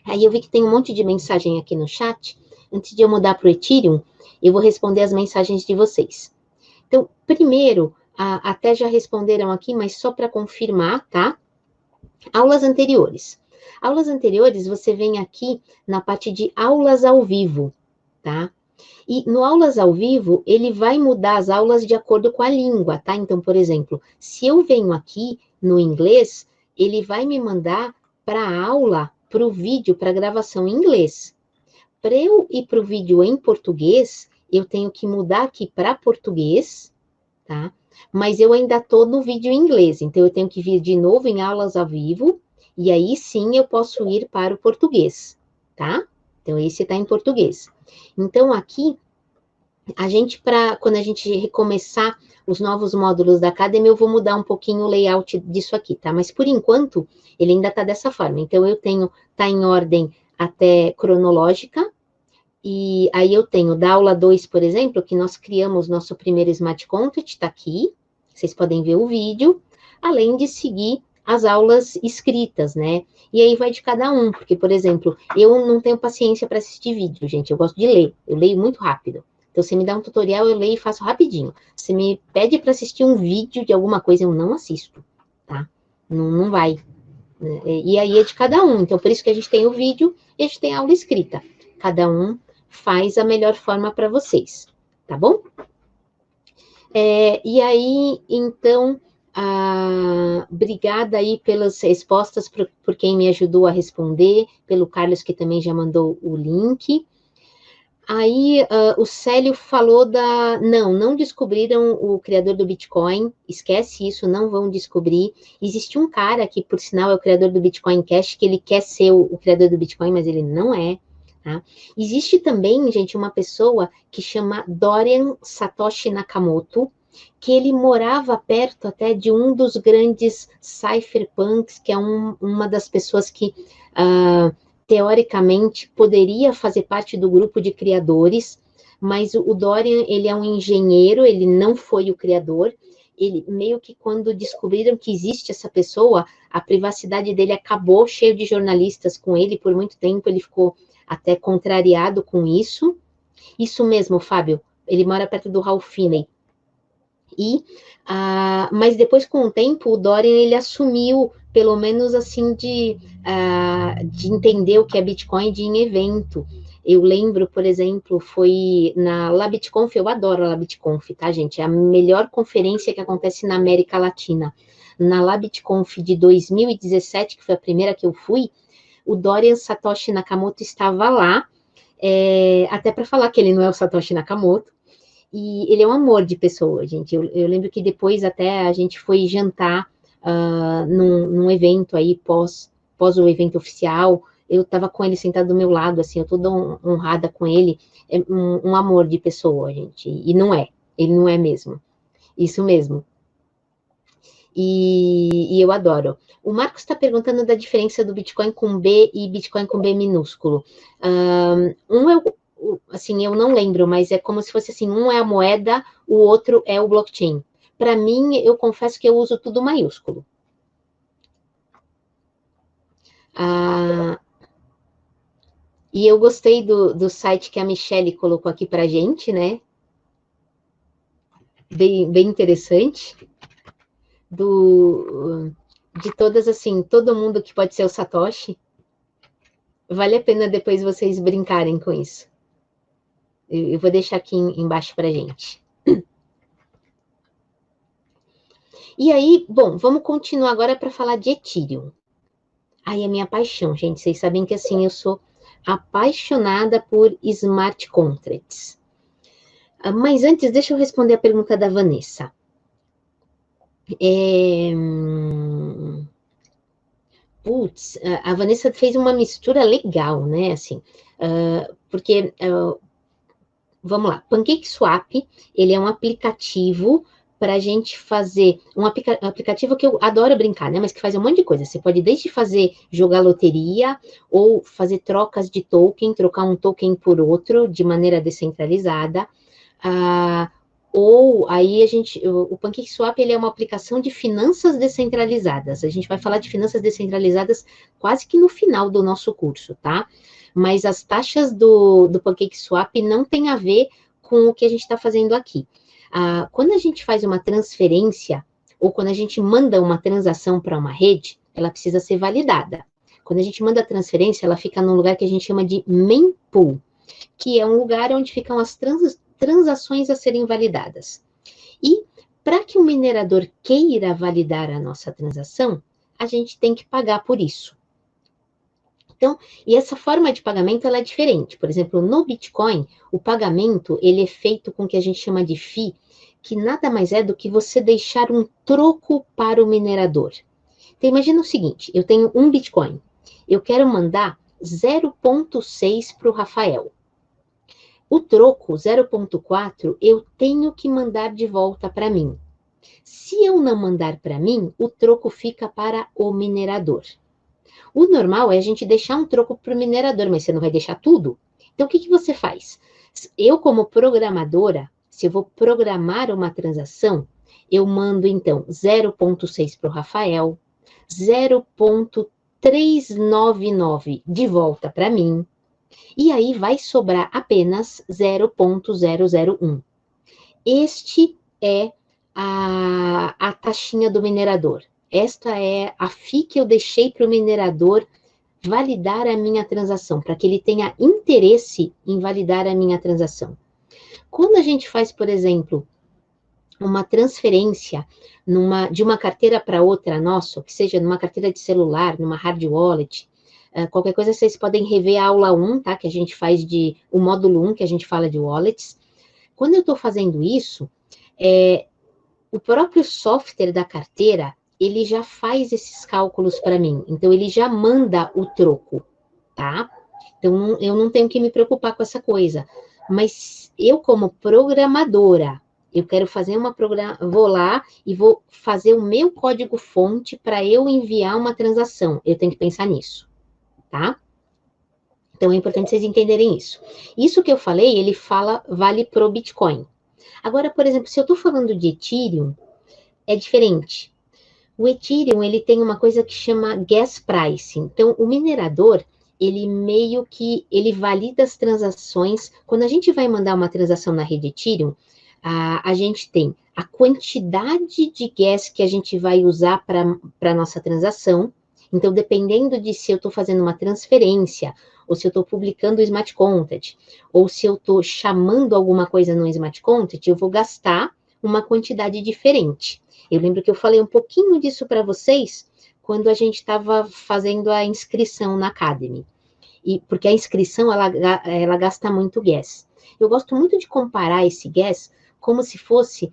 Aí eu vi que tem um monte de mensagem aqui no chat. Antes de eu mudar para o Ethereum, eu vou responder as mensagens de vocês. Então, primeiro, até já responderam aqui, mas só para confirmar, tá? Aulas anteriores. Aulas anteriores, você vem aqui na parte de aulas ao vivo, tá? E no aulas ao vivo, ele vai mudar as aulas de acordo com a língua, tá? Então, por exemplo, se eu venho aqui no inglês, ele vai me mandar para a aula, para o vídeo, para a gravação em inglês. Para eu ir para o vídeo em português, eu tenho que mudar aqui para português, tá? Mas eu ainda estou no vídeo em inglês, então eu tenho que vir de novo em aulas ao vivo, e aí sim eu posso ir para o português, tá? Então esse está em português. Então aqui, quando a gente recomeçar os novos módulos da Academy, eu vou mudar um pouquinho o layout disso aqui, tá? Mas por enquanto, ele ainda está dessa forma. Então eu tenho, tá em ordem até cronológica, e aí eu tenho da aula 2, por exemplo, que nós criamos nosso primeiro Smart Content, está aqui, vocês podem ver o vídeo, além de seguir as aulas escritas, né? E aí vai de cada um, porque, por exemplo, eu não tenho paciência para assistir vídeo, gente, eu gosto de ler, eu leio muito rápido. Então, você me dá um tutorial, eu leio e faço rapidinho. Você me pede para assistir um vídeo de alguma coisa, eu não assisto, tá? Não vai. E aí é de cada um. Então, por isso que a gente tem o vídeo e a gente tem a aula escrita. Cada um faz a melhor forma para vocês, tá bom? E aí, então, obrigada aí pelas respostas, por quem me ajudou a responder, pelo Carlos, que também já mandou o link. Aí, o Célio falou não descobriram o criador do Bitcoin, esquece isso, não vão descobrir. Existe um cara que, por sinal, é o criador do Bitcoin Cash, que ele quer ser o criador do Bitcoin, mas ele não é. Tá? Existe também, gente, uma pessoa que chama Dorian Satoshi Nakamoto, que ele morava perto até de um dos grandes cypherpunks, que é uma das pessoas que, teoricamente, poderia fazer parte do grupo de criadores, mas o Dorian, ele é um engenheiro, ele não foi o criador. Ele meio que quando descobriram que existe essa pessoa, a privacidade dele acabou, cheio de jornalistas com ele, por muito tempo ele ficou até contrariado com isso. Isso mesmo, Fábio, ele mora perto do Ralph Finney. Mas depois, com o tempo, o Dorian, ele assumiu, pelo menos assim, de entender o que é Bitcoin em evento. Eu lembro, por exemplo, foi na LabitConf, eu adoro a LabitConf, tá, gente? É a melhor conferência que acontece na América Latina. Na LabitConf de 2017, que foi a primeira que eu fui, o Dorian Satoshi Nakamoto estava lá, até para falar que ele não é o Satoshi Nakamoto, e ele é um amor de pessoa, gente. Eu lembro que depois até a gente foi jantar num evento aí, pós o evento oficial, eu estava com ele sentado do meu lado, assim, eu toda honrada com ele, é um amor de pessoa, gente, e não é, ele não é mesmo, isso mesmo. E eu adoro. O Marcos está perguntando da diferença do Bitcoin com B e Bitcoin com B minúsculo. Assim, eu não lembro, mas é como se fosse assim, um é a moeda, o outro é o blockchain. Para mim, eu confesso que eu uso tudo maiúsculo. E eu gostei do site que a Michelle colocou aqui para a gente, né? Bem interessante. De todas, assim, todo mundo que pode ser o Satoshi. Vale a pena depois vocês brincarem com isso. Eu vou deixar aqui embaixo para a gente. E aí, bom, vamos continuar agora para falar de Ethereum. Ai, é minha paixão, gente. Vocês sabem que, assim, eu sou apaixonada por smart contracts. Mas antes, deixa eu responder a pergunta da Vanessa. Putz, a Vanessa fez uma mistura legal, né? Assim, porque, vamos lá, PancakeSwap, ele é um aplicativo para a gente fazer, um aplicativo que eu adoro brincar, né? Mas que faz um monte de coisa. Você pode desde jogar loteria, ou fazer trocas de token, trocar um token por outro de maneira descentralizada. Ou aí o PancakeSwap, ele é uma aplicação de finanças descentralizadas. A gente vai falar de finanças descentralizadas quase que no final do nosso curso, tá? Mas as taxas do PancakeSwap não tem a ver com o que a gente está fazendo aqui. Quando a gente faz uma transferência, ou quando a gente manda uma transação para uma rede, ela precisa ser validada. Quando a gente manda a transferência, ela fica num lugar que a gente chama de mempool, que é um lugar onde ficam as transações a serem validadas. E para que o minerador queira validar a nossa transação, a gente tem que pagar por isso. Então, e essa forma de pagamento ela é diferente. Por exemplo, no Bitcoin, o pagamento ele é feito com o que a gente chama de FII, que nada mais é do que você deixar um troco para o minerador. Então, imagina o seguinte, eu tenho um Bitcoin, eu quero mandar 0,6 para o Rafael. O troco, 0,4, eu tenho que mandar de volta para mim. Se eu não mandar para mim, o troco fica para o minerador. O normal é a gente deixar um troco para o minerador, mas você não vai deixar tudo. Então, o que você faz? Eu, como programadora, se eu vou programar uma transação, eu mando, então, 0,6 para o Rafael, 0,399 de volta para mim, e aí vai sobrar apenas 0,001. Este é a taxinha do minerador. Esta é a FII que eu deixei para o minerador validar a minha transação, para que ele tenha interesse em validar a minha transação. Quando a gente faz, por exemplo, uma transferência de uma carteira para outra nossa, que seja numa carteira de celular, numa hard wallet, qualquer coisa vocês podem rever a aula 1, tá? Que a gente faz o módulo 1, que a gente fala de wallets. Quando eu estou fazendo isso, o próprio software da carteira, ele já faz esses cálculos para mim. Então, ele já manda o troco, tá? Então, eu não tenho que me preocupar com essa coisa. Mas eu, como programadora, eu quero fazer vou lá e vou fazer o meu código-fonte para eu enviar uma transação. Eu tenho que pensar nisso, tá? Então, é importante vocês entenderem isso. Isso que eu falei, ele vale pro Bitcoin. Agora, por exemplo, se eu estou falando de Ethereum, é diferente. O Ethereum, ele tem uma coisa que chama gas pricing. Então, o minerador, ele meio que, ele valida as transações. Quando a gente vai mandar uma transação na rede Ethereum, a gente tem a quantidade de gas que a gente vai usar para a nossa transação. Então, dependendo de se eu estou fazendo uma transferência, ou se eu estou publicando o Smart Contract, ou se eu estou chamando alguma coisa no Smart Contract, eu vou gastar uma quantidade diferente. Eu lembro que eu falei um pouquinho disso para vocês quando a gente estava fazendo a inscrição na Academy. Porque a inscrição, ela gasta muito gas. Eu gosto muito de comparar esse gas como se fosse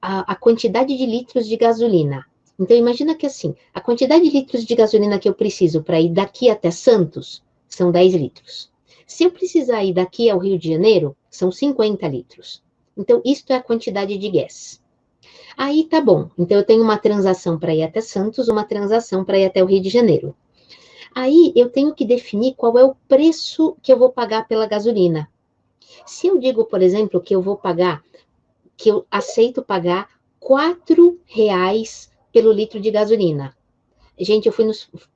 a quantidade de litros de gasolina. Então, imagina que assim, a quantidade de litros de gasolina que eu preciso para ir daqui até Santos são 10 litros. Se eu precisar ir daqui ao Rio de Janeiro, são 50 litros. Então, isto é a quantidade de gás. Aí tá bom. Então, eu tenho uma transação para ir até Santos, uma transação para ir até o Rio de Janeiro. Aí, eu tenho que definir qual é o preço que eu vou pagar pela gasolina. Se eu digo, por exemplo, que eu vou pagar, que eu aceito pagar R$4 pelo litro de gasolina. Gente, eu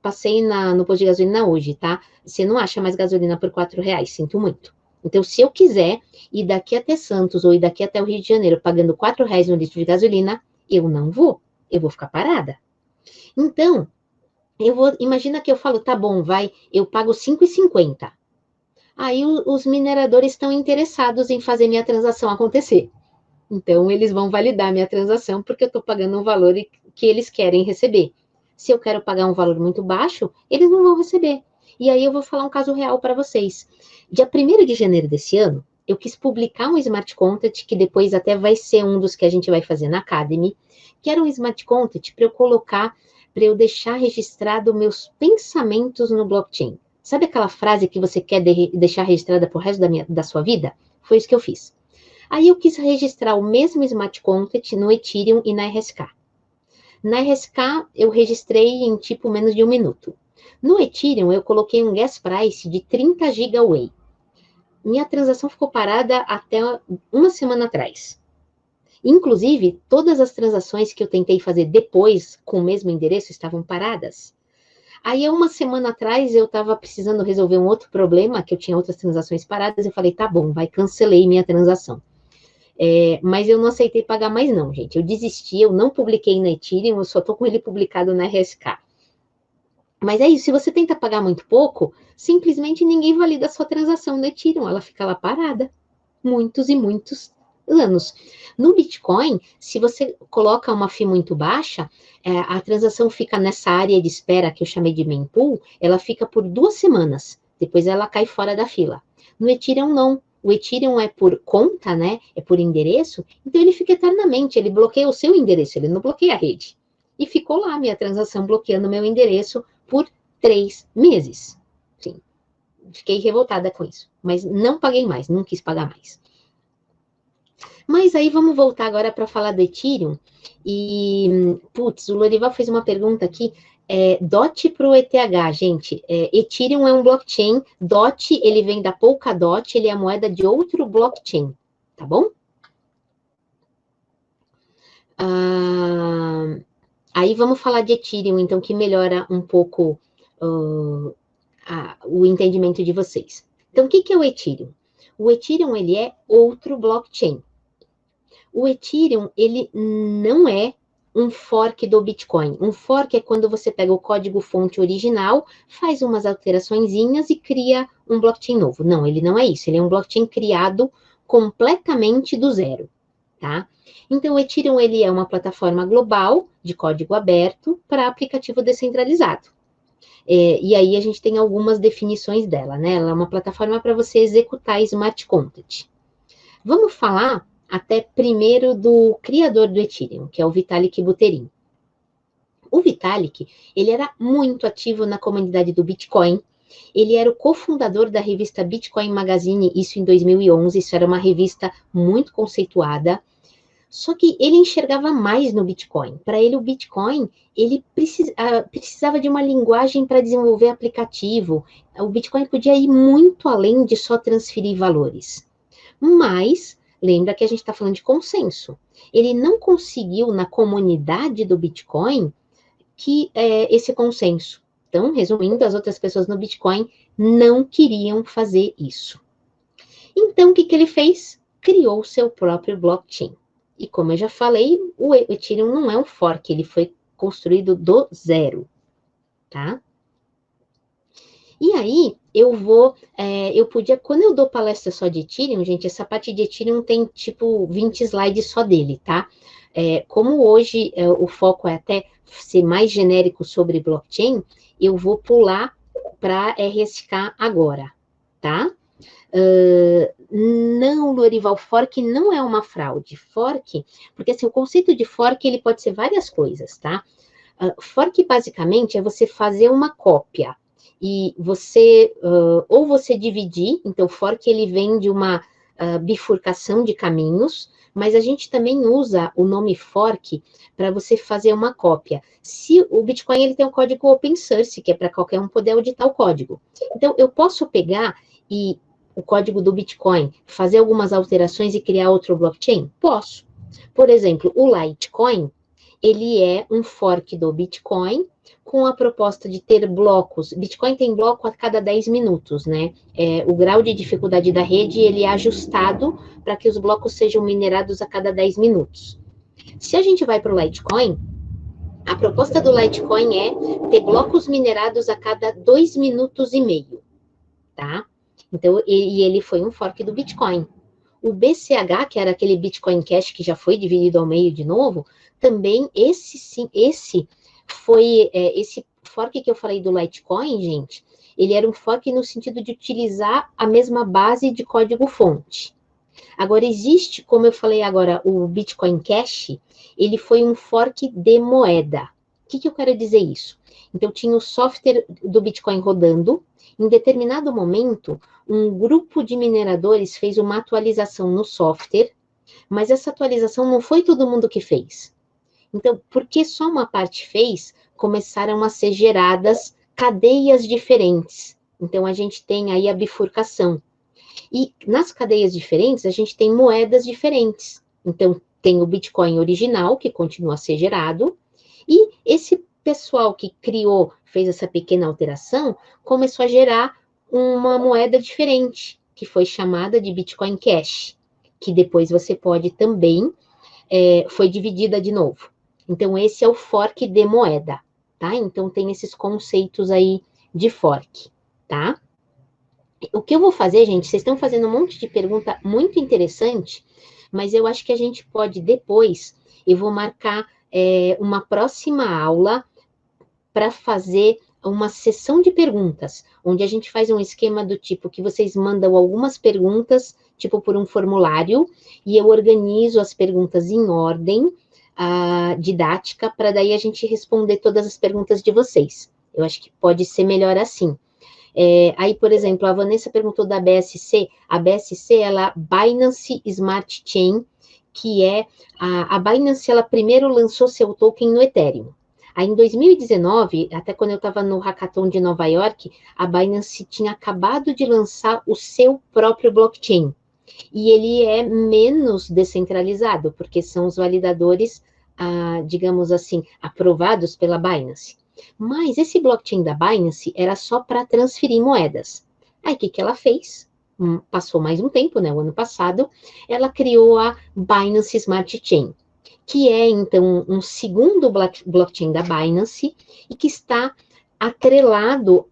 passei no posto de gasolina hoje, tá? Você não acha mais gasolina por R$4, sinto muito. Então, se eu quiser ir daqui até Santos ou ir daqui até o Rio de Janeiro pagando R$4 no litro de gasolina, eu não vou. Eu vou ficar parada. Então, imagina que eu falo, tá bom, eu pago R$5,50. Aí os mineradores estão interessados em fazer minha transação acontecer. Então, eles vão validar minha transação porque eu estou pagando um valor que eles querem receber. Se eu quero pagar um valor muito baixo, eles não vão receber. E aí eu vou falar um caso real para vocês. Dia 1º de janeiro desse ano, eu quis publicar um Smart Contract, que depois até vai ser um dos que a gente vai fazer na Academy, que era um Smart Contract para eu deixar registrado meus pensamentos no blockchain. Sabe aquela frase que você quer deixar registrada pro resto da sua vida? Foi isso que eu fiz. Aí eu quis registrar o mesmo Smart Contract no Ethereum e na RSK. Na RSK, eu registrei em tipo menos de 1 minuto. No Ethereum, eu coloquei um gas price de 30 GWh. Minha transação ficou parada até uma semana atrás. Inclusive, todas as transações que eu tentei fazer depois, com o mesmo endereço, estavam paradas. Aí, uma semana atrás, eu estava precisando resolver um outro problema, que eu tinha outras transações paradas, eu falei, tá bom, cancelei minha transação. Mas eu não aceitei pagar mais não, gente. Eu desisti, eu não publiquei na Ethereum, eu só estou com ele publicado na RSK. Mas é isso, se você tenta pagar muito pouco, simplesmente ninguém valida a sua transação no Ethereum, ela fica lá parada, muitos e muitos anos. No Bitcoin, se você coloca uma FII muito baixa, a transação fica nessa área de espera que eu chamei de mempool, ela fica por 2 semanas, depois ela cai fora da fila. No Ethereum, não. O Ethereum é por conta, né? É por endereço, então ele fica eternamente, ele bloqueia o seu endereço, ele não bloqueia a rede. E ficou lá a minha transação bloqueando o meu endereço por 3 meses. Sim, fiquei revoltada com isso, mas não paguei mais, não quis pagar mais. Mas aí vamos voltar agora para falar do Ethereum. E, putz, o Lorival fez uma pergunta aqui. DOT para o ETH, gente. Ethereum é um blockchain. DOT, ele vem da Polkadot, ele é a moeda de outro blockchain. Tá bom? Aí vamos falar de Ethereum, então, que melhora um pouco o entendimento de vocês. Então, o que é o Ethereum? O Ethereum, ele é outro blockchain. O Ethereum, ele não é um fork do Bitcoin. Um fork é quando você pega o código-fonte original, faz umas alteraçõezinhas e cria um blockchain novo. Não, ele não é isso. Ele é um blockchain criado completamente do zero, tá? Então, o Ethereum, ele é uma plataforma global de código aberto para aplicativo descentralizado. E aí a gente tem algumas definições dela, né? Ela é uma plataforma para você executar smart contract. Vamos falar até primeiro do criador do Ethereum, que é o Vitalik Buterin. O Vitalik, ele era muito ativo na comunidade do Bitcoin, ele era o cofundador da revista Bitcoin Magazine, isso em 2011, isso era uma revista muito conceituada, só que ele enxergava mais no Bitcoin. Para ele, o Bitcoin, ele precisava de uma linguagem para desenvolver aplicativo. O Bitcoin podia ir muito além de só transferir valores. Mas, lembra que a gente está falando de consenso. Ele não conseguiu, na comunidade do Bitcoin, esse consenso. Então, resumindo, as outras pessoas no Bitcoin não queriam fazer isso. Então, o que ele fez? Criou o seu próprio blockchain. E como eu já falei, o Ethereum não é um fork, ele foi construído do zero, tá? E aí, eu podia, quando eu dou palestra só de Ethereum, gente, essa parte de Ethereum tem, tipo, 20 slides só dele, tá? Como hoje o foco é até ser mais genérico sobre blockchain, eu vou pular para RSK agora, tá? Não, Lorival, fork não é uma fraude. Fork, porque assim, o conceito de fork, ele pode ser várias coisas, tá? Fork, basicamente, é você fazer uma cópia. E você, ou você dividir, então fork, ele vem de uma bifurcação de caminhos, mas a gente também usa o nome fork para você fazer uma cópia. Se o Bitcoin, ele tem um código open source, que é para qualquer um poder auditar o código. Então, eu posso pegar o código do Bitcoin, fazer algumas alterações e criar outro blockchain? Posso. Por exemplo, o Litecoin, ele é um fork do Bitcoin com a proposta de ter blocos. Bitcoin tem bloco a cada 10 minutos, né? O grau de dificuldade da rede, ele é ajustado para que os blocos sejam minerados a cada 10 minutos. Se a gente vai para o Litecoin, a proposta do Litecoin é ter blocos minerados a cada 2 minutos e meio, tá? Então, ele foi um fork do Bitcoin. O BCH, que era aquele Bitcoin Cash que já foi dividido ao meio de novo, também esse fork que eu falei do Litecoin, gente, ele era um fork no sentido de utilizar a mesma base de código-fonte. Agora, existe, como eu falei agora, o Bitcoin Cash, ele foi um fork de moeda. O que eu quero dizer isso? Então, tinha o software do Bitcoin rodando, em determinado momento, um grupo de mineradores fez uma atualização no software, mas essa atualização não foi todo mundo que fez. Então, porque só uma parte fez, começaram a ser geradas cadeias diferentes. Então, a gente tem aí a bifurcação. E nas cadeias diferentes, a gente tem moedas diferentes. Então, tem o Bitcoin original, que continua a ser gerado, e esse pessoal que criou, fez essa pequena alteração, começou a gerar uma moeda diferente, que foi chamada de Bitcoin Cash, que depois você pode também, foi dividida de novo. Então, esse é o fork de moeda, tá? Então, tem esses conceitos aí de fork, tá? O que eu vou fazer, gente, vocês estão fazendo um monte de pergunta muito interessante, mas eu acho que a gente pode depois, eu vou marcar uma próxima aula para fazer uma sessão de perguntas, onde a gente faz um esquema do tipo que vocês mandam algumas perguntas, tipo por um formulário, e eu organizo as perguntas em ordem didática, para daí a gente responder todas as perguntas de vocês. Eu acho que pode ser melhor assim. Aí, por exemplo, a Vanessa perguntou da BSC. A BSC, ela é Binance Smart Chain, que é a Binance, ela primeiro lançou seu token no Ethereum. Aí, em 2019, até quando eu estava no Hackathon de Nova York, a Binance tinha acabado de lançar o seu próprio blockchain. E ele é menos descentralizado, porque são os validadores, digamos assim, aprovados pela Binance. Mas esse blockchain da Binance era só para transferir moedas. Aí, o que ela fez? Passou mais um tempo, né? O ano passado, ela criou a Binance Smart Chain, que é, então, um segundo blockchain da Binance e que está atrelado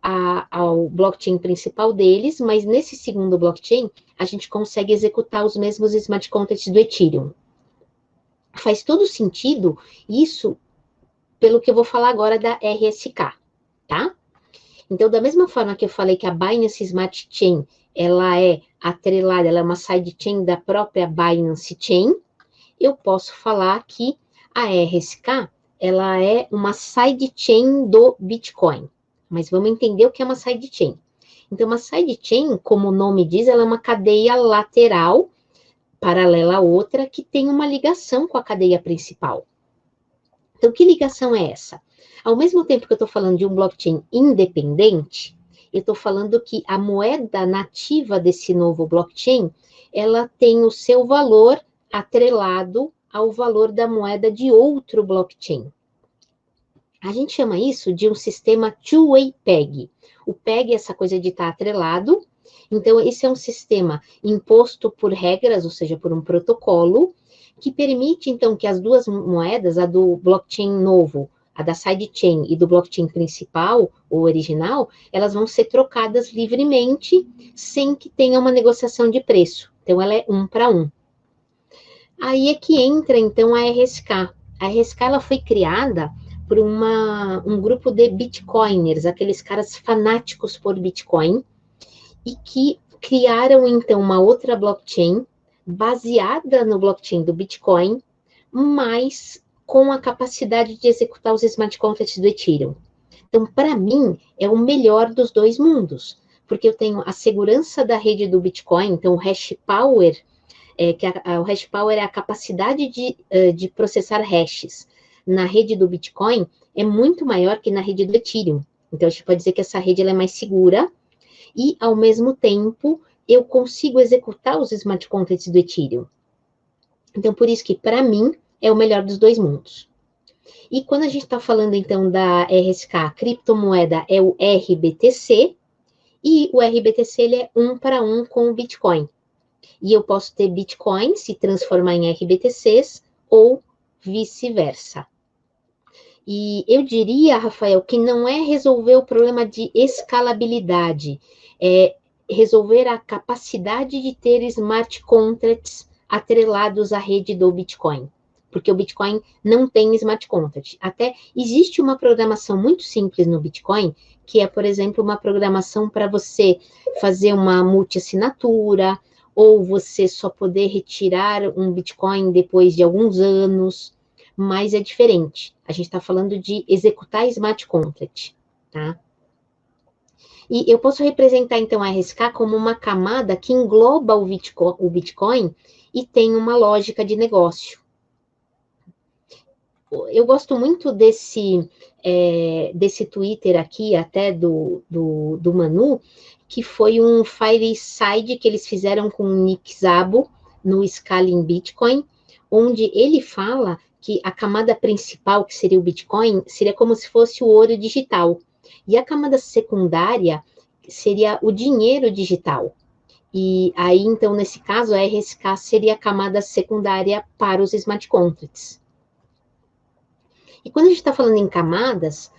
ao blockchain principal deles, mas nesse segundo blockchain, a gente consegue executar os mesmos smart contracts do Ethereum. Faz todo sentido isso pelo que eu vou falar agora da RSK, tá? Então, da mesma forma que eu falei que a Binance Smart Chain, ela é atrelada, ela é uma sidechain da própria Binance Chain, eu posso falar que a RSK, ela é uma sidechain do Bitcoin. Mas vamos entender o que é uma sidechain. Então, uma sidechain, como o nome diz, ela é uma cadeia lateral, paralela a outra, que tem uma ligação com a cadeia principal. Então, que ligação é essa? Ao mesmo tempo que eu estou falando de um blockchain independente, eu estou falando que a moeda nativa desse novo blockchain, ela tem o seu valor atrelado ao valor da moeda de outro blockchain. A gente chama isso de um sistema two-way peg. O peg é essa coisa de estar atrelado. Então, esse é um sistema imposto por regras, ou seja, por um protocolo, que permite, então, que as duas moedas, a do blockchain novo, a da sidechain e do blockchain principal, ou original, elas vão ser trocadas livremente, sem que tenha uma negociação de preço. Então, ela é 1 para 1. Aí é que entra, então, a RSK. A RSK, ela foi criada por um grupo de bitcoiners, aqueles caras fanáticos por Bitcoin, e que criaram, então, uma outra blockchain baseada no blockchain do Bitcoin, mas com a capacidade de executar os smart contracts do Ethereum. Então, para mim, é o melhor dos dois mundos, porque eu tenho a segurança da rede do Bitcoin, então o hash power, o hash power é a capacidade de processar hashes na rede do Bitcoin, é muito maior que na rede do Ethereum. Então, a gente pode dizer que essa rede ela é mais segura, e, ao mesmo tempo, eu consigo executar os smart contracts do Ethereum. Então, por isso que, para mim, é o melhor dos dois mundos. E quando a gente está falando, então, da RSK, a criptomoeda é o RBTC, e o RBTC ele é 1 para 1 com o Bitcoin. E eu posso ter Bitcoin se transformar em RBTCs, ou vice-versa. E eu diria, Rafael, que não é resolver o problema de escalabilidade, é resolver a capacidade de ter smart contracts atrelados à rede do Bitcoin, porque o Bitcoin não tem smart contract. Até existe uma programação muito simples no Bitcoin, que é, por exemplo, uma programação para você fazer uma multi-assinatura, ou você só poder retirar um Bitcoin depois de alguns anos, mas é diferente. A gente está falando de executar smart contract, tá? E eu posso representar, então, a RSK como uma camada que engloba o Bitcoin e tem uma lógica de negócio. Eu gosto muito desse Twitter aqui, até do Manu, que foi um fireside que eles fizeram com o Nick Szabo no Scaling Bitcoin, onde ele fala que a camada principal, que seria o Bitcoin, seria como se fosse o ouro digital. E a camada secundária seria o dinheiro digital. E aí, então, nesse caso, a RSK seria a camada secundária para os smart contracts. E quando a gente está falando em camadas,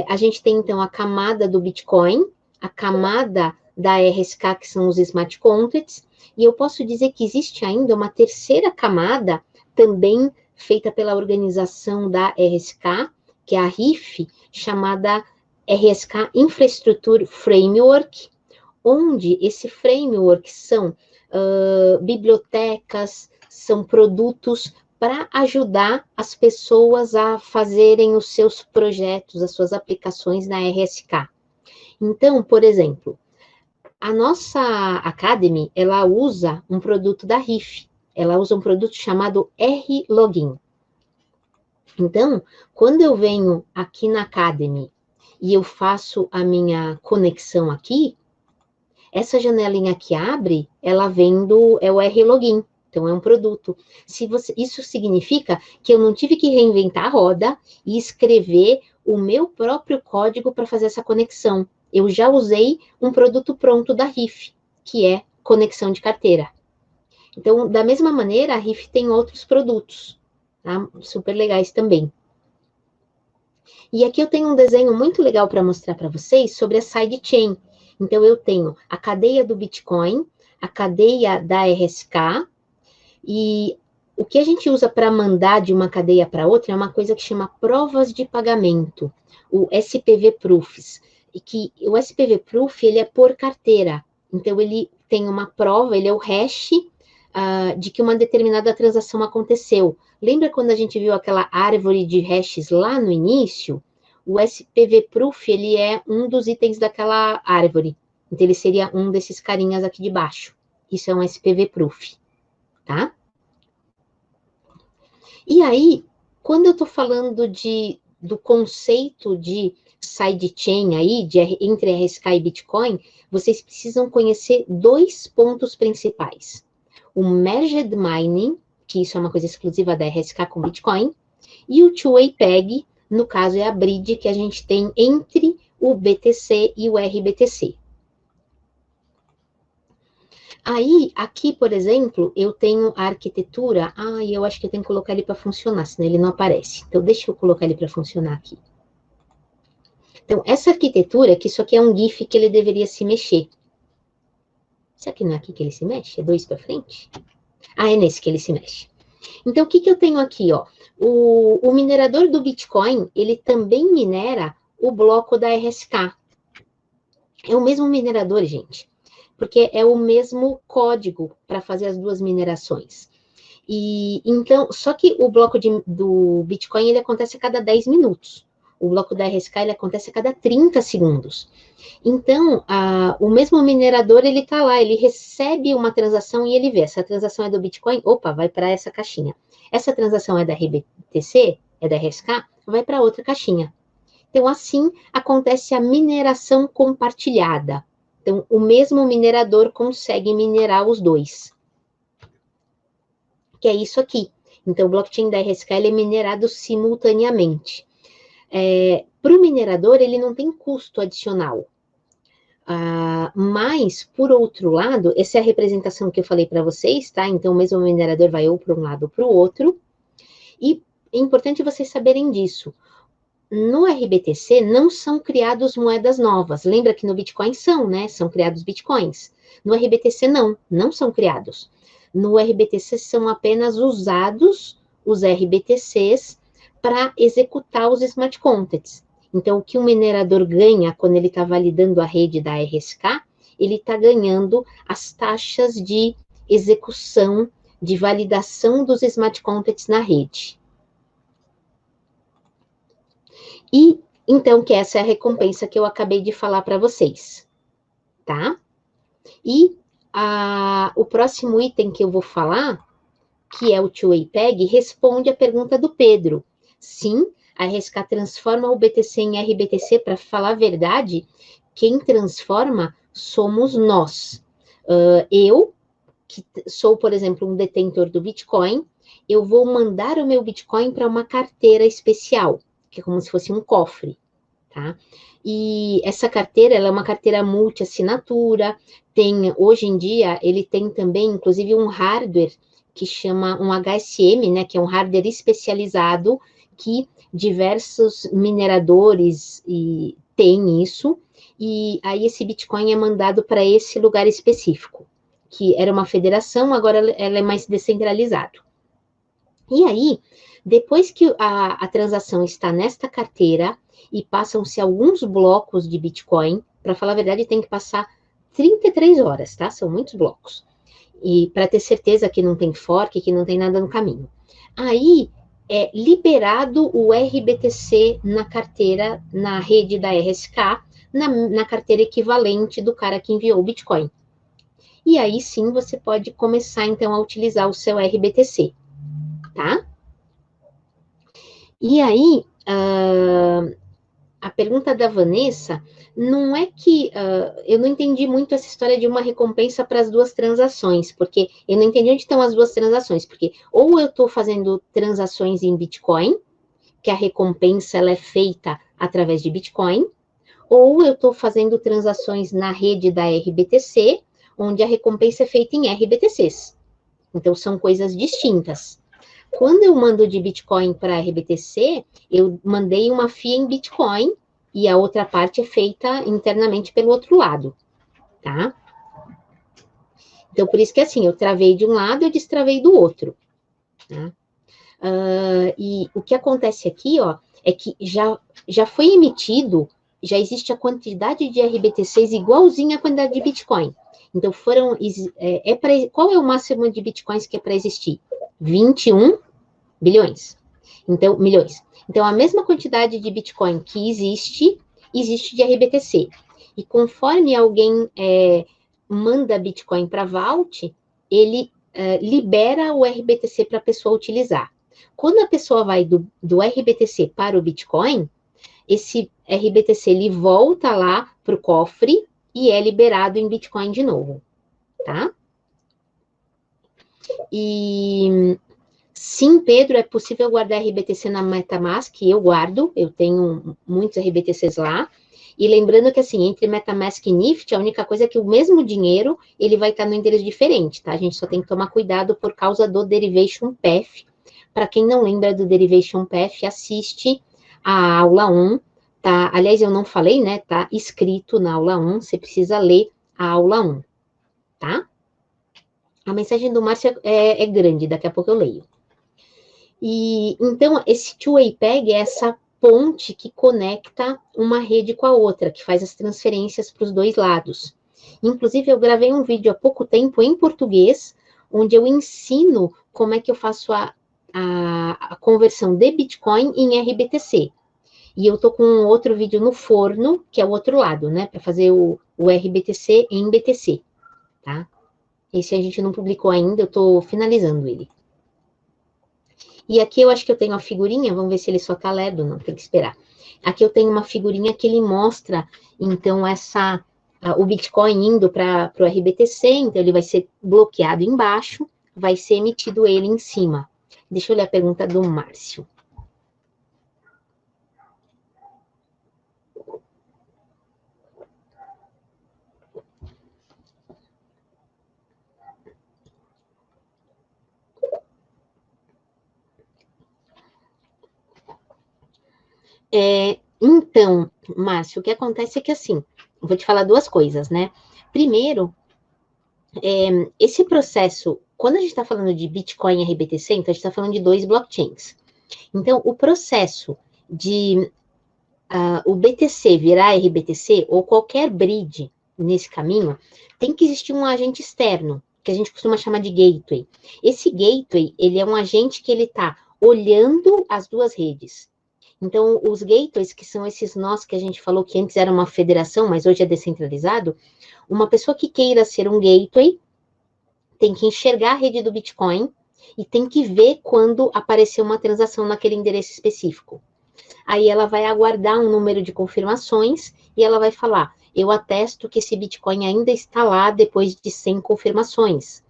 A gente tem, então, a camada do Bitcoin, a camada da RSK, que são os smart contracts, e eu posso dizer que existe ainda uma terceira camada, também feita pela organização da RSK, que é a RIF, chamada RSK Infrastructure Framework, onde esse framework são bibliotecas, são produtos para ajudar as pessoas a fazerem os seus projetos, as suas aplicações na RSK. Então, por exemplo, a nossa Academy, ela usa um produto da RIF, ela usa um produto chamado R-Login. Então, quando eu venho aqui na Academy e eu faço a minha conexão aqui, essa janelinha que abre, ela vem é o R-Login, então é um produto. Isso significa que eu não tive que reinventar a roda e escrever o meu próprio código para fazer essa conexão. Eu já usei um produto pronto da RIF, que é conexão de carteira. Então, da mesma maneira, a RIF tem outros produtos, tá? Super legais também. E aqui eu tenho um desenho muito legal para mostrar para vocês sobre a sidechain. Então, eu tenho a cadeia do Bitcoin, a cadeia da RSK, e o que a gente usa para mandar de uma cadeia para outra é uma coisa que chama provas de pagamento, o SPV Proofs. E que o SPV Proof, ele é por carteira. Então, ele tem uma prova, ele é o hash de que uma determinada transação aconteceu. Lembra quando a gente viu aquela árvore de hashes lá no início? O SPV Proof, ele é um dos itens daquela árvore. Então, ele seria um desses carinhas aqui de baixo. Isso é um SPV Proof, tá? E aí, quando eu estou falando do conceito de sidechain aí, entre RSK e Bitcoin, vocês precisam conhecer dois pontos principais. O Merged Mining, que isso é uma coisa exclusiva da RSK com Bitcoin, e o Two-Way Peg, no caso é a bridge que a gente tem entre o BTC e o RBTC. Aí, aqui, por exemplo, eu tenho a arquitetura. Eu acho que eu tenho que colocar ele para funcionar, senão ele não aparece. Então, deixa eu colocar ele para funcionar aqui. Então, essa arquitetura, que isso aqui é um GIF que ele deveria se mexer. Será que não é aqui que ele se mexe? É 2 para frente? É nesse que ele se mexe. Então, o que eu tenho aqui, ó? O minerador do Bitcoin, ele também minera o bloco da RSK. É o mesmo minerador, gente, porque é o mesmo código para fazer as duas minerações. E então, só que o bloco do Bitcoin, ele acontece a cada 10 minutos. O bloco da RSK, ele acontece a cada 30 segundos. Então, o mesmo minerador, ele está lá, ele recebe uma transação e ele vê, essa transação é do Bitcoin, opa, vai para essa caixinha. Essa transação é da RBTC, é da RSK, vai para outra caixinha. Então, assim, acontece a mineração compartilhada. Então, o mesmo minerador consegue minerar os dois. Que é isso aqui. Então, o blockchain da RSK, ele é minerado simultaneamente. Para o minerador, ele não tem custo adicional. Mas, por outro lado, essa é a representação que eu falei para vocês, tá? Então, o mesmo minerador vai ou para um lado ou para o outro. E é importante vocês saberem disso. No RBTC não são criados moedas novas. Lembra que no Bitcoin são, né? São criados Bitcoins. No RBTC não são criados. No RBTC são apenas usados os RBTCs para executar os smart contracts. Então, o que o minerador ganha quando ele está validando a rede da RSK, ele está ganhando as taxas de execução, de validação dos smart contracts na rede. E, então, que essa é a recompensa que eu acabei de falar para vocês, tá? E o próximo item que eu vou falar, que é o Two-Way Peg, responde a pergunta do Pedro. Sim, a RSK transforma o BTC em RBTC, para falar a verdade, quem transforma somos nós. Eu, que sou, por exemplo, um detentor do Bitcoin, eu vou mandar o meu Bitcoin para uma carteira especial, que é como se fosse um cofre, tá? E essa carteira, ela é uma carteira multi-assinatura, hoje em dia, ele tem também, inclusive, um hardware que chama um HSM, né, que é um hardware especializado, que diversos mineradores têm isso, e aí esse Bitcoin é mandado para esse lugar específico, que era uma federação, agora ela é mais descentralizado. E aí, depois que a transação está nesta carteira e passam-se alguns blocos de Bitcoin, para falar a verdade, tem que passar 33 horas, tá? São muitos blocos. E para ter certeza que não tem fork, que não tem nada no caminho. Aí é liberado o RBTC na carteira, na rede da RSK, na carteira equivalente do cara que enviou o Bitcoin. E aí sim você pode começar então a utilizar o seu RBTC, tá? E aí, a pergunta da Vanessa não é que eu não entendi muito essa história de uma recompensa para as duas transações, porque eu não entendi onde estão as duas transações, porque ou eu estou fazendo transações em Bitcoin, que a recompensa ela é feita através de Bitcoin, ou eu estou fazendo transações na rede da RBTC, onde a recompensa é feita em RBTCs. Então, são coisas distintas. Quando eu mando de Bitcoin para RBTC, eu mandei uma FIA em Bitcoin e a outra parte é feita internamente pelo outro lado, tá? Então, por isso que assim, eu travei de um lado, eu destravei do outro, tá? E o que acontece aqui, ó, é que já foi emitido, já existe a quantidade de RBTCs igualzinha à quantidade de Bitcoin. Então, qual é o máximo de Bitcoins que é para existir? 21 bilhões. Então, milhões. Então, a mesma quantidade de Bitcoin que existe de RBTC. E conforme alguém manda Bitcoin para Vault, ele libera o RBTC para a pessoa utilizar. Quando a pessoa vai do RBTC para o Bitcoin, esse RBTC ele volta lá para o cofre e é liberado em Bitcoin de novo, tá? E sim, Pedro, é possível guardar RBTC na MetaMask, eu guardo, eu tenho muitos RBTCs lá, e lembrando que assim, entre MetaMask e NIFT, a única coisa é que o mesmo dinheiro, ele vai estar no endereço diferente, tá? A gente só tem que tomar cuidado por causa do Derivation Path. Para quem não lembra do Derivation Path, assiste a aula 1, tá? Aliás, eu não falei, né? Tá escrito na aula 1, você precisa ler a aula 1, tá? A mensagem do Márcio é grande, daqui a pouco eu leio. E então, esse two-way peg é essa ponte que conecta uma rede com a outra, que faz as transferências para os dois lados. Inclusive, eu gravei um vídeo há pouco tempo em português, onde eu ensino como é que eu faço a conversão de Bitcoin em RBTC. E eu tô com outro vídeo no forno, que é o outro lado, né? Para fazer o RBTC em BTC, tá? Esse a gente não publicou ainda, eu tô finalizando ele. E aqui eu acho que eu tenho a figurinha, vamos ver se ele só tá lerdo, não, tem que esperar. Aqui eu tenho uma figurinha que ele mostra, então, o Bitcoin indo para o RBTC, então ele vai ser bloqueado embaixo, vai ser emitido ele em cima. Deixa eu ler a pergunta do Márcio. Então, Márcio, o que acontece é que assim, eu vou te falar duas coisas, né? Primeiro, esse processo, quando a gente está falando de Bitcoin e RBTC, então a gente está falando de dois blockchains. Então, o processo de o BTC virar RBTC, ou qualquer bridge nesse caminho, tem que existir um agente externo, que a gente costuma chamar de gateway. Esse gateway, ele é um agente que ele está olhando as duas redes. Então, os gateways, que são esses nós que a gente falou que antes era uma federação, mas hoje é descentralizado, uma pessoa que queira ser um gateway tem que enxergar a rede do Bitcoin e tem que ver quando apareceu uma transação naquele endereço específico. Aí ela vai aguardar um número de confirmações e ela vai falar, eu atesto que esse Bitcoin ainda está lá depois de 100 confirmações.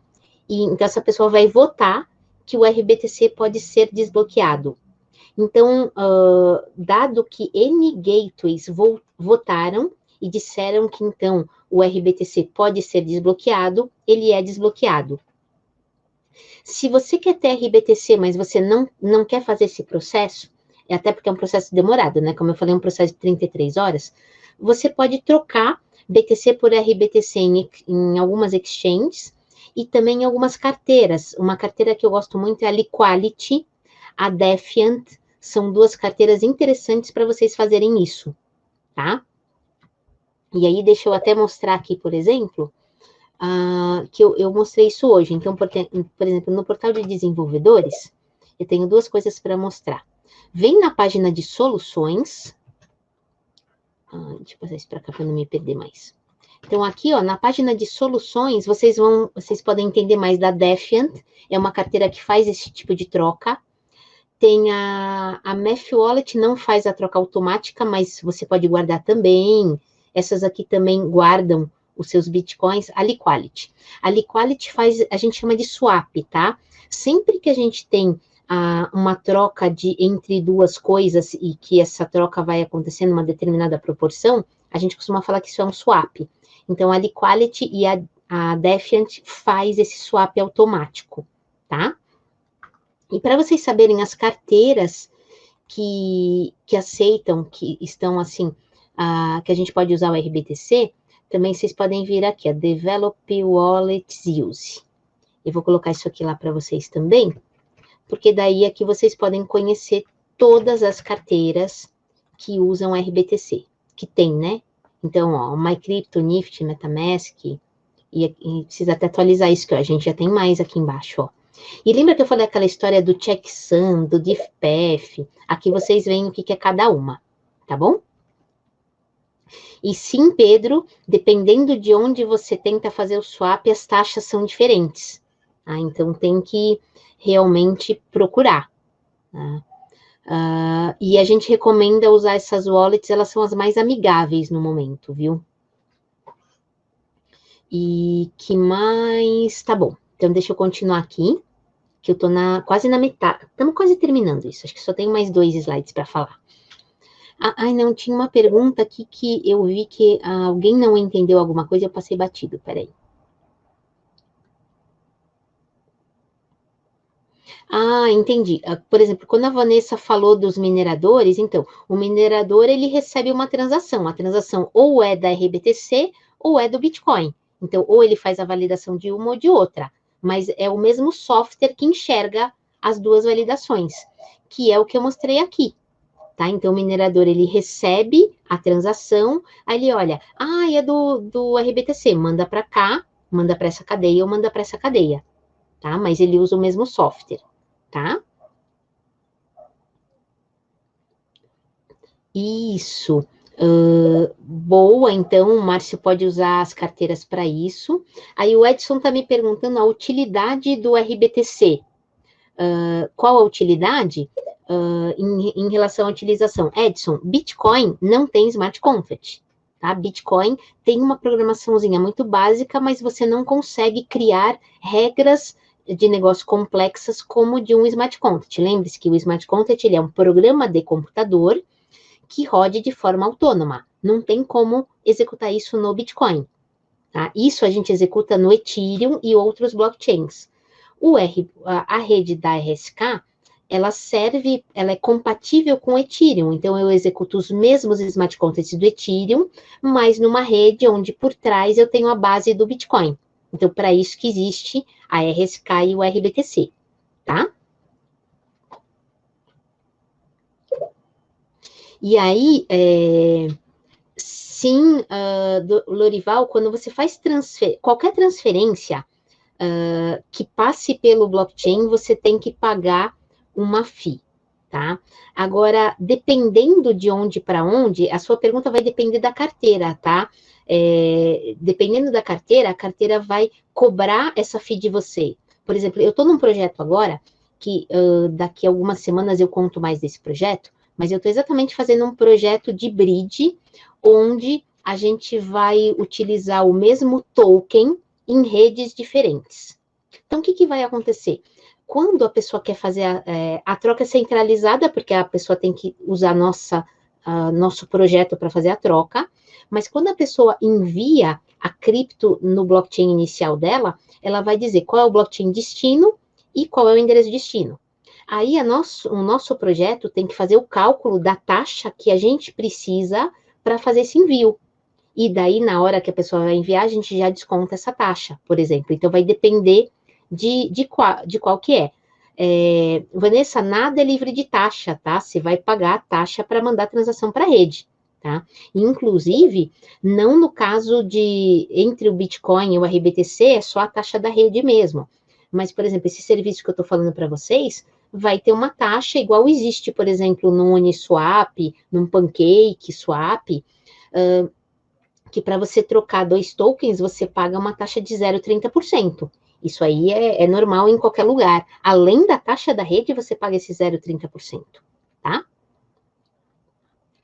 E então essa pessoa vai votar que o RBTC pode ser desbloqueado. Então, dado que N gateways votaram e disseram que, então, o RBTC pode ser desbloqueado, ele é desbloqueado. Se você quer ter RBTC, mas você não quer fazer esse processo, e até porque é um processo demorado, né? Como eu falei, é um processo de 33 horas. Você pode trocar BTC por RBTC em algumas exchanges e também em algumas carteiras. Uma carteira que eu gosto muito é a Liquality, a Defiant. São duas carteiras interessantes para vocês fazerem isso, tá? E aí, deixa eu até mostrar aqui, por exemplo, que eu mostrei isso hoje. Então, por exemplo, no portal de desenvolvedores, eu tenho duas coisas para mostrar. Vem na página de soluções. Deixa eu passar isso para cá para não me perder mais. Então, aqui, ó, na página de soluções, vocês podem entender mais da Defiant. É uma carteira que faz esse tipo de troca. Tem a Math Wallet, não faz a troca automática, mas você pode guardar também. Essas aqui também guardam os seus bitcoins. A Liquality. A Liquality faz, a gente chama de swap, tá? Sempre que a gente tem uma troca entre duas coisas e que essa troca vai acontecer numa determinada proporção, a gente costuma falar que isso é um swap. Então, a Liquality e a Defiant faz esse swap automático, tá? E para vocês saberem as carteiras que aceitam, que estão assim, que a gente pode usar o RBTC, também vocês podem vir aqui, a Develop Wallets Use. Eu vou colocar isso aqui lá para vocês também, porque daí aqui vocês podem conhecer todas as carteiras que usam RBTC, que tem, né? Então, ó, MyCrypto, Nifty, MetaMask, e precisa até atualizar isso, que ó, a gente já tem mais aqui embaixo, ó. E lembra que eu falei aquela história do checksum, do diffpath? Aqui vocês veem o que é cada uma, tá bom? E sim, Pedro, dependendo de onde você tenta fazer o swap, as taxas são diferentes. Tá? Então, tem que realmente procurar. Tá? E a gente recomenda usar essas wallets, elas são as mais amigáveis no momento, viu? E que mais? Tá bom. Então, deixa eu continuar aqui, que eu tô quase na metade. Estamos quase terminando isso. Acho que só tenho mais 2 slides para falar. Não, tinha uma pergunta aqui que eu vi que alguém não entendeu alguma coisa, eu passei batido, peraí. Entendi. Por exemplo, quando a Vanessa falou dos mineradores, então, o minerador, ele recebe uma transação. A transação ou é da RBTC ou é do Bitcoin. Então, ou ele faz a validação de uma ou de outra. Mas é o mesmo software que enxerga as duas validações, que é o que eu mostrei aqui. Tá? Então, o minerador, ele recebe a transação, aí ele olha, é do RBTC, manda para cá, manda para essa cadeia ou manda para essa cadeia, tá? Mas ele usa o mesmo software, tá? Isso. Boa, então, o Márcio pode usar as carteiras para isso. Aí o Edson está me perguntando a utilidade do RBTC. Qual a utilidade? Em relação à utilização. Edson, Bitcoin não tem smart contract, tá? Bitcoin tem uma programaçãozinha muito básica, mas você não consegue criar regras de negócio complexas como de um smart contract. Lembre-se que o smart contract ele é um programa de computador que rode de forma autônoma. Não tem como executar isso no Bitcoin, tá? Isso a gente executa no Ethereum e outros blockchains. A rede da RSK, ela é compatível com o Ethereum, então eu executo os mesmos smart contracts do Ethereum, mas numa rede onde por trás eu tenho a base do Bitcoin. Então, para isso que existe a RSK e o RBTC, tá? E aí, sim, Lorival, quando você faz qualquer transferência que passe pelo blockchain, você tem que pagar uma FII, tá? Agora, dependendo de onde para onde, a sua pergunta vai depender da carteira, tá? Dependendo da carteira, a carteira vai cobrar essa FII de você. Por exemplo, eu estou num projeto agora, que daqui a algumas semanas eu conto mais desse projeto, mas eu estou exatamente fazendo um projeto de bridge, onde a gente vai utilizar o mesmo token em redes diferentes. Então, o que vai acontecer? Quando a pessoa quer fazer a troca centralizada, porque a pessoa tem que usar nosso projeto para fazer a troca, mas quando a pessoa envia a cripto no blockchain inicial dela, ela vai dizer qual é o blockchain destino e qual é o endereço destino. Aí o nosso projeto tem que fazer o cálculo da taxa que a gente precisa para fazer esse envio. E daí, na hora que a pessoa vai enviar, a gente já desconta essa taxa, por exemplo. Então, vai depender de qual que é. Vanessa, nada é livre de taxa, tá? Você vai pagar a taxa para mandar a transação para a rede, tá? Inclusive, não no caso de entre o Bitcoin e o RBTC, é só a taxa da rede mesmo. Mas, por exemplo, esse serviço que eu estou falando para vocês vai ter uma taxa igual existe, por exemplo, no Uniswap, num PancakeSwap, que para você trocar 2 tokens, você paga uma taxa de 0,30%. Isso aí é normal em qualquer lugar. Além da taxa da rede, você paga esse 0,30%, tá?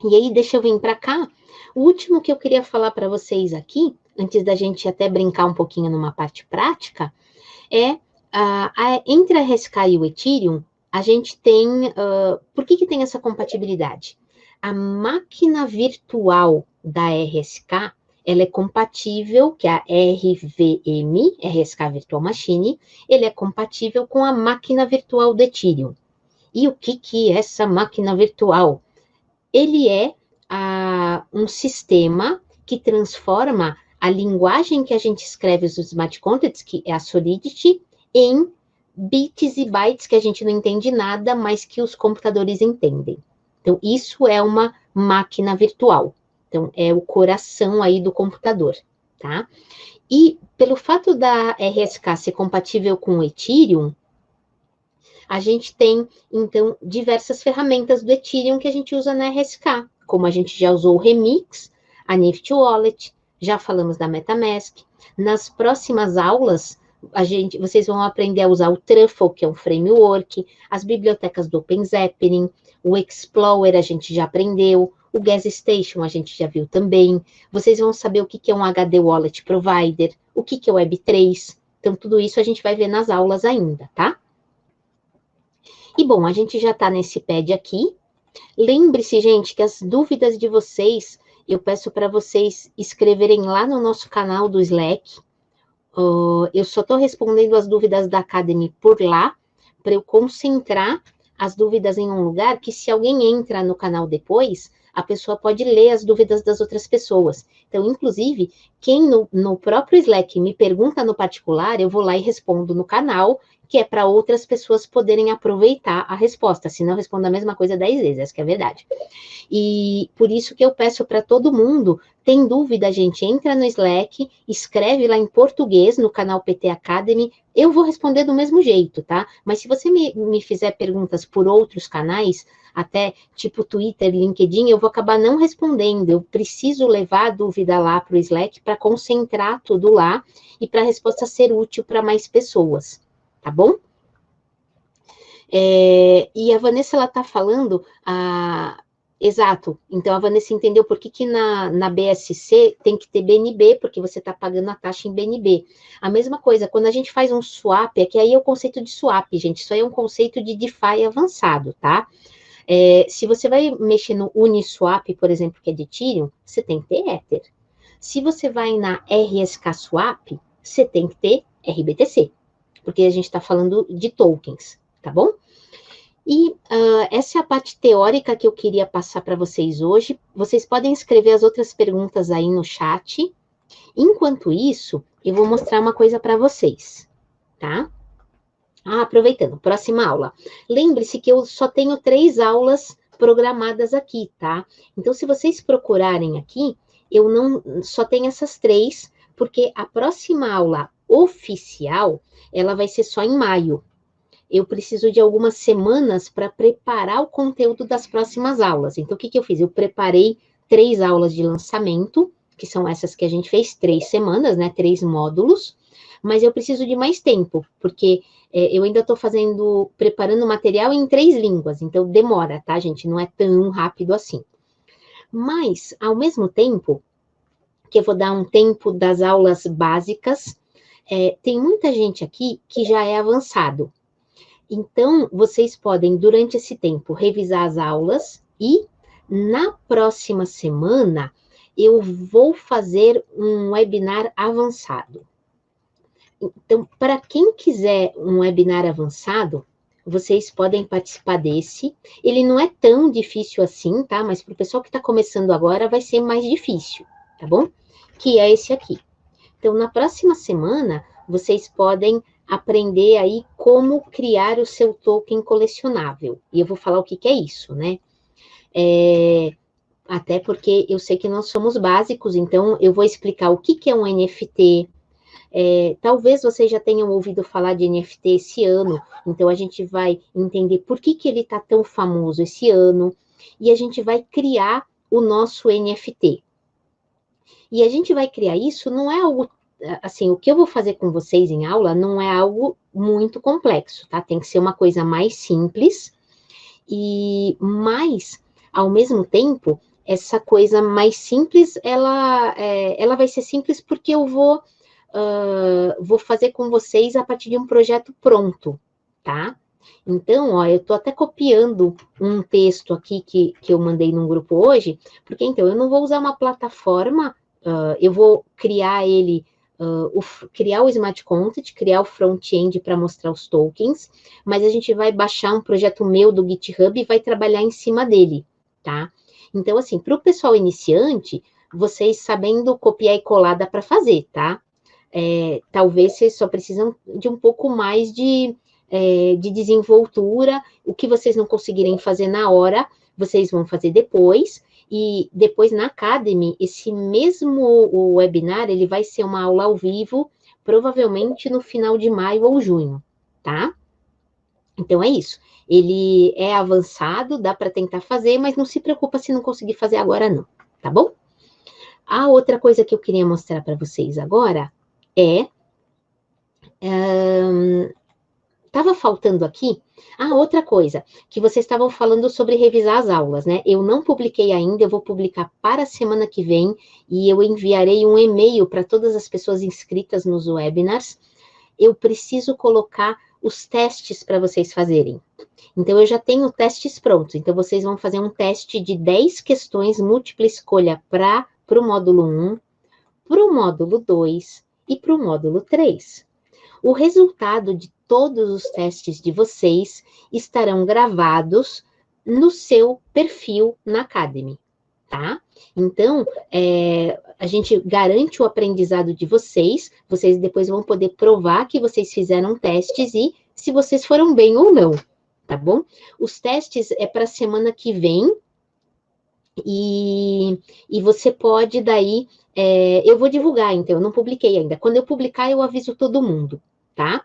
E aí, deixa eu vir para cá. O último que eu queria falar para vocês aqui, antes da gente até brincar um pouquinho numa parte prática, é entre a RSK e o Ethereum, a gente tem... por que tem essa compatibilidade? A máquina virtual da RSK, ela é compatível, que é a RVM, RSK Virtual Machine, ele é compatível com a máquina virtual do Ethereum. E o que é essa máquina virtual? Ele é um sistema que transforma a linguagem que a gente escreve os smart contracts, que é a Solidity, em bits e bytes que a gente não entende nada, mas que os computadores entendem. Então, isso é uma máquina virtual. Então, é o coração aí do computador, tá? E pelo fato da RSK ser compatível com o Ethereum, a gente tem, então, diversas ferramentas do Ethereum que a gente usa na RSK, como a gente já usou o Remix, a Nifty Wallet, já falamos da MetaMask. Nas próximas aulas, vocês vão aprender a usar o Truffle, que é um framework, as bibliotecas do OpenZeppelin, o Explorer a gente já aprendeu, o Gas Station a gente já viu também. Vocês vão saber o que é um HD Wallet Provider, o que é o Web3. Então, tudo isso a gente vai ver nas aulas ainda, tá? E, bom, a gente já está nesse pad aqui. Lembre-se, gente, que as dúvidas de vocês, eu peço para vocês escreverem lá no nosso canal do Slack. Eu só estou respondendo as dúvidas da Academy por lá, para eu concentrar as dúvidas em um lugar que, se alguém entra no canal depois, a pessoa pode ler as dúvidas das outras pessoas. Então, inclusive, quem no próprio Slack me pergunta no particular, eu vou lá e respondo no canal, que é para outras pessoas poderem aproveitar a resposta, senão eu respondo a mesma coisa 10 vezes, essa que é a verdade. E por isso que eu peço para todo mundo, tem dúvida, gente, entra no Slack, escreve lá em português no canal PT Academy, eu vou responder do mesmo jeito, tá? Mas se você me fizer perguntas por outros canais, até tipo Twitter, LinkedIn, eu vou acabar não respondendo, eu preciso levar a dúvida lá para o Slack para concentrar tudo lá e para a resposta ser útil para mais pessoas, tá bom? E a Vanessa, ela tá falando, exato, então a Vanessa entendeu por que na BSC tem que ter BNB, porque você está pagando a taxa em BNB. A mesma coisa, quando a gente faz um swap, é que aí é o conceito de swap, gente, isso aí é um conceito de DeFi avançado, tá? Se você vai mexer no Uniswap, por exemplo, que é de Ethereum, você tem que ter Ether. Se você vai na RSK Swap, você tem que ter RBTC, porque a gente está falando de tokens, tá bom? E essa é a parte teórica que eu queria passar para vocês hoje. Vocês podem escrever as outras perguntas aí no chat. Enquanto isso, eu vou mostrar uma coisa para vocês, tá? Aproveitando, próxima aula. Lembre-se que eu só tenho 3 aulas programadas aqui, tá? Então, se vocês procurarem aqui, eu não só tenho essas 3, porque a próxima aula oficial, ela vai ser só em maio. Eu preciso de algumas semanas para preparar o conteúdo das próximas aulas. Então, o que eu fiz? Eu preparei 3 aulas de lançamento, que são essas que a gente fez 3 semanas, né? 3 módulos, mas eu preciso de mais tempo, porque eu ainda estou preparando material em 3 línguas, então demora, tá, gente? Não é tão rápido assim. Mas, ao mesmo tempo, que eu vou dar um tempo das aulas básicas, tem muita gente aqui que já é avançado. Então, vocês podem, durante esse tempo, revisar as aulas e, na próxima semana, eu vou fazer um webinar avançado. Então, para quem quiser um webinar avançado, vocês podem participar desse. Ele não é tão difícil assim, tá? Mas para o pessoal que está começando agora vai ser mais difícil, tá bom? Que é esse aqui. Então, na próxima semana, vocês podem aprender aí como criar o seu token colecionável. E eu vou falar o que é isso, né? Até porque eu sei que nós somos básicos, então eu vou explicar o que é um NFT. Talvez vocês já tenham ouvido falar de NFT esse ano, então a gente vai entender por que ele está tão famoso esse ano, e a gente vai criar o nosso NFT. E a gente vai criar isso, não é algo, assim, o que eu vou fazer com vocês em aula não é algo muito complexo, tá? Tem que ser uma coisa mais simples, mas, ao mesmo tempo, essa coisa mais simples, ela vai ser simples porque eu vou fazer com vocês a partir de um projeto pronto, tá? Então, ó, eu tô até copiando um texto aqui que eu mandei num grupo hoje, porque então eu não vou usar uma plataforma, eu vou criar ele, criar o Smart Content, criar o front-end para mostrar os tokens, mas a gente vai baixar um projeto meu do GitHub e vai trabalhar em cima dele, tá? Então, assim, para o pessoal iniciante, vocês sabendo copiar e colar dá para fazer, tá? Talvez vocês só precisam de um pouco mais de desenvoltura, o que vocês não conseguirem fazer na hora, vocês vão fazer depois, e depois na Academy, esse mesmo webinar, ele vai ser uma aula ao vivo, provavelmente no final de maio ou junho, tá? Então é isso, ele é avançado, dá para tentar fazer, mas não se preocupa se não conseguir fazer agora não, tá bom? A outra coisa que eu queria mostrar para vocês agora estava faltando aqui. Outra coisa, que vocês estavam falando sobre revisar as aulas, né? Eu não publiquei ainda, eu vou publicar para a semana que vem, e eu enviarei um e-mail para todas as pessoas inscritas nos webinars. Eu preciso colocar os testes para vocês fazerem. Então, eu já tenho testes prontos. Então, vocês vão fazer um teste de 10 questões múltipla escolha para o módulo 1, para o módulo 2 e para o módulo 3. O resultado de todos os testes de vocês estarão gravados no seu perfil na Academy, tá? Então, a gente garante o aprendizado de vocês depois vão poder provar que vocês fizeram testes e se vocês foram bem ou não, tá bom? Os testes é para a semana que vem, e você pode daí, eu vou divulgar, então, eu não publiquei ainda. Quando eu publicar, eu aviso todo mundo, tá?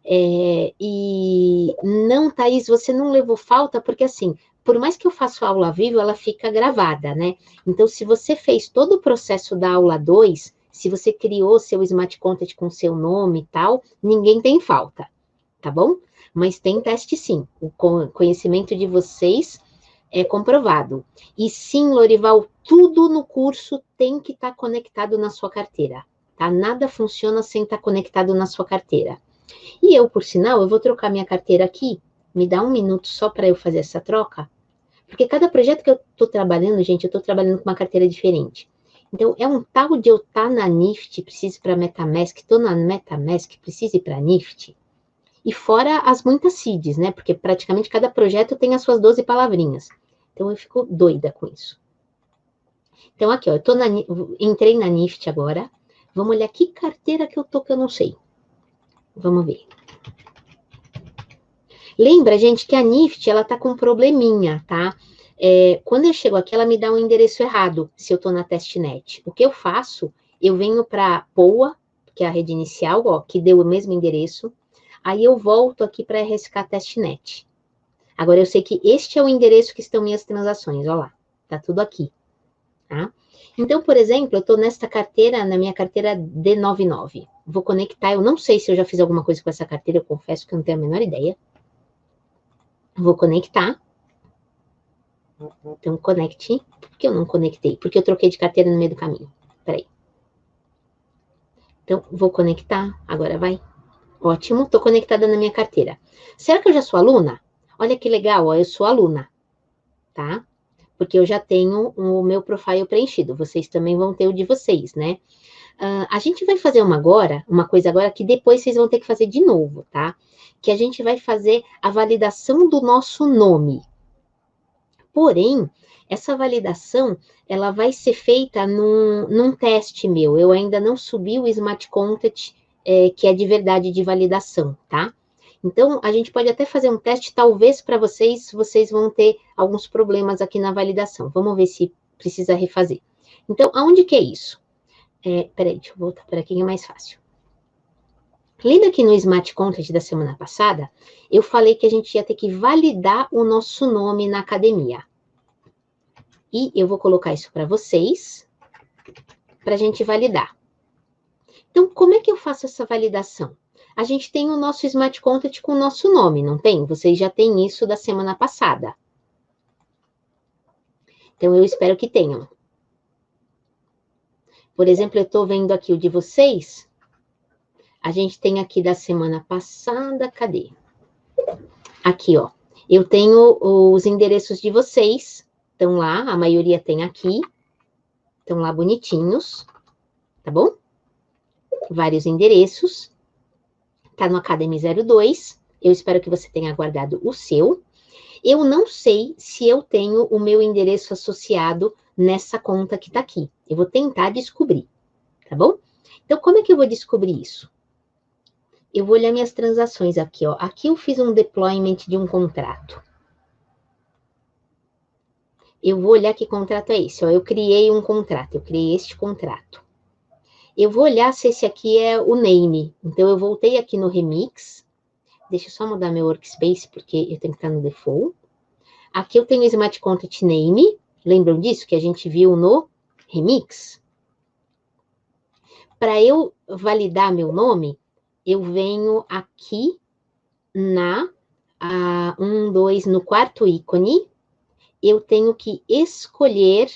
E não, Thaís, você não levou falta, porque assim, por mais que eu faça aula ao vivo, ela fica gravada, né? Então, se você fez todo o processo da aula 2, se você criou seu Smart Content com seu nome e tal, ninguém tem falta, tá bom? Mas tem teste sim, o conhecimento de vocês é comprovado. E sim, Lorival, tudo no curso tem que estar conectado na sua carteira, tá? Nada funciona sem estar conectado na sua carteira. E eu, por sinal, eu vou trocar minha carteira aqui. Me dá um minuto só para eu fazer essa troca. Porque cada projeto que eu estou trabalhando, gente, eu estou trabalhando com uma carteira diferente. Então, é um tal de eu estar na NIFT, preciso ir para MetaMask, estou na MetaMask, preciso ir para NIFT. E fora as muitas seeds, né? Porque praticamente cada projeto tem as suas 12 palavrinhas. Então, eu fico doida com isso. Então, aqui, ó, entrei na NIFT agora. Vamos olhar que carteira que eu tô, que eu não sei. Vamos ver. Lembra, gente, que a NIFT, ela tá com um probleminha, tá? Quando eu chego aqui, ela me dá um endereço errado, se eu tô na testnet. O que eu faço? Eu venho para POA, que é a rede inicial, ó, que deu o mesmo endereço. Aí eu volto aqui para RSK testnet. Agora, eu sei que este é o endereço que estão minhas transações, ó lá. Tá tudo aqui, tá? Então, por exemplo, eu estou nesta carteira, na minha carteira D99. Vou conectar, eu não sei se eu já fiz alguma coisa com essa carteira, eu confesso que eu não tenho a menor ideia. Vou conectar. Então, conecte. Por que eu não conectei? Porque eu troquei de carteira no meio do caminho. Peraí. Então, vou conectar. Agora vai. Ótimo, estou conectada na minha carteira. Será que eu já sou aluna? Olha que legal, ó, eu sou aluna, tá? Porque eu já tenho o meu profile preenchido. Vocês também vão ter o de vocês, né? A gente vai fazer uma coisa agora, que depois vocês vão ter que fazer de novo, tá? que a gente vai fazer a validação do nosso nome. Porém, essa validação, ela vai ser feita num teste meu. Eu ainda não subi o Smart Content, que é de verdade de validação, tá? Então, a gente pode até fazer um teste, talvez para vocês vão ter alguns problemas aqui na validação. Vamos ver se precisa refazer. Então, aonde que é isso? Peraí, deixa eu voltar para aqui que é mais fácil. Lembra que no Smart Content da semana passada, eu falei que a gente ia ter que validar o nosso nome na academia. E eu vou colocar isso para vocês, para a gente validar. Então, como é que eu faço essa validação? A gente tem o nosso Smart Content com o nosso nome, não tem? Vocês já têm isso da semana passada. Então, eu espero que tenham. Por exemplo, eu estou vendo aqui o de vocês. A gente tem aqui da semana passada, cadê? Aqui, ó. Eu tenho os endereços de vocês. Estão lá, a maioria tem aqui. Estão lá bonitinhos, tá bom? Vários endereços. Tá no Academy 02. Eu espero que você tenha guardado o seu. Eu não sei se eu tenho o meu endereço associado nessa conta que tá aqui. Eu vou tentar descobrir, tá bom? Então, como é que eu vou descobrir isso? Eu vou olhar minhas transações aqui, ó. Aqui eu fiz um deployment de um contrato. Eu vou olhar que contrato é esse, ó. Eu criei um contrato, eu criei este contrato. Eu vou olhar se esse aqui é o name. Então, eu voltei aqui no Remix. Deixa eu só mudar meu workspace, porque eu tenho que estar no default. Aqui eu tenho o Smart Content Name. Lembram disso que a gente viu no Remix? Para eu validar meu nome, eu venho aqui no quarto ícone. Eu tenho que escolher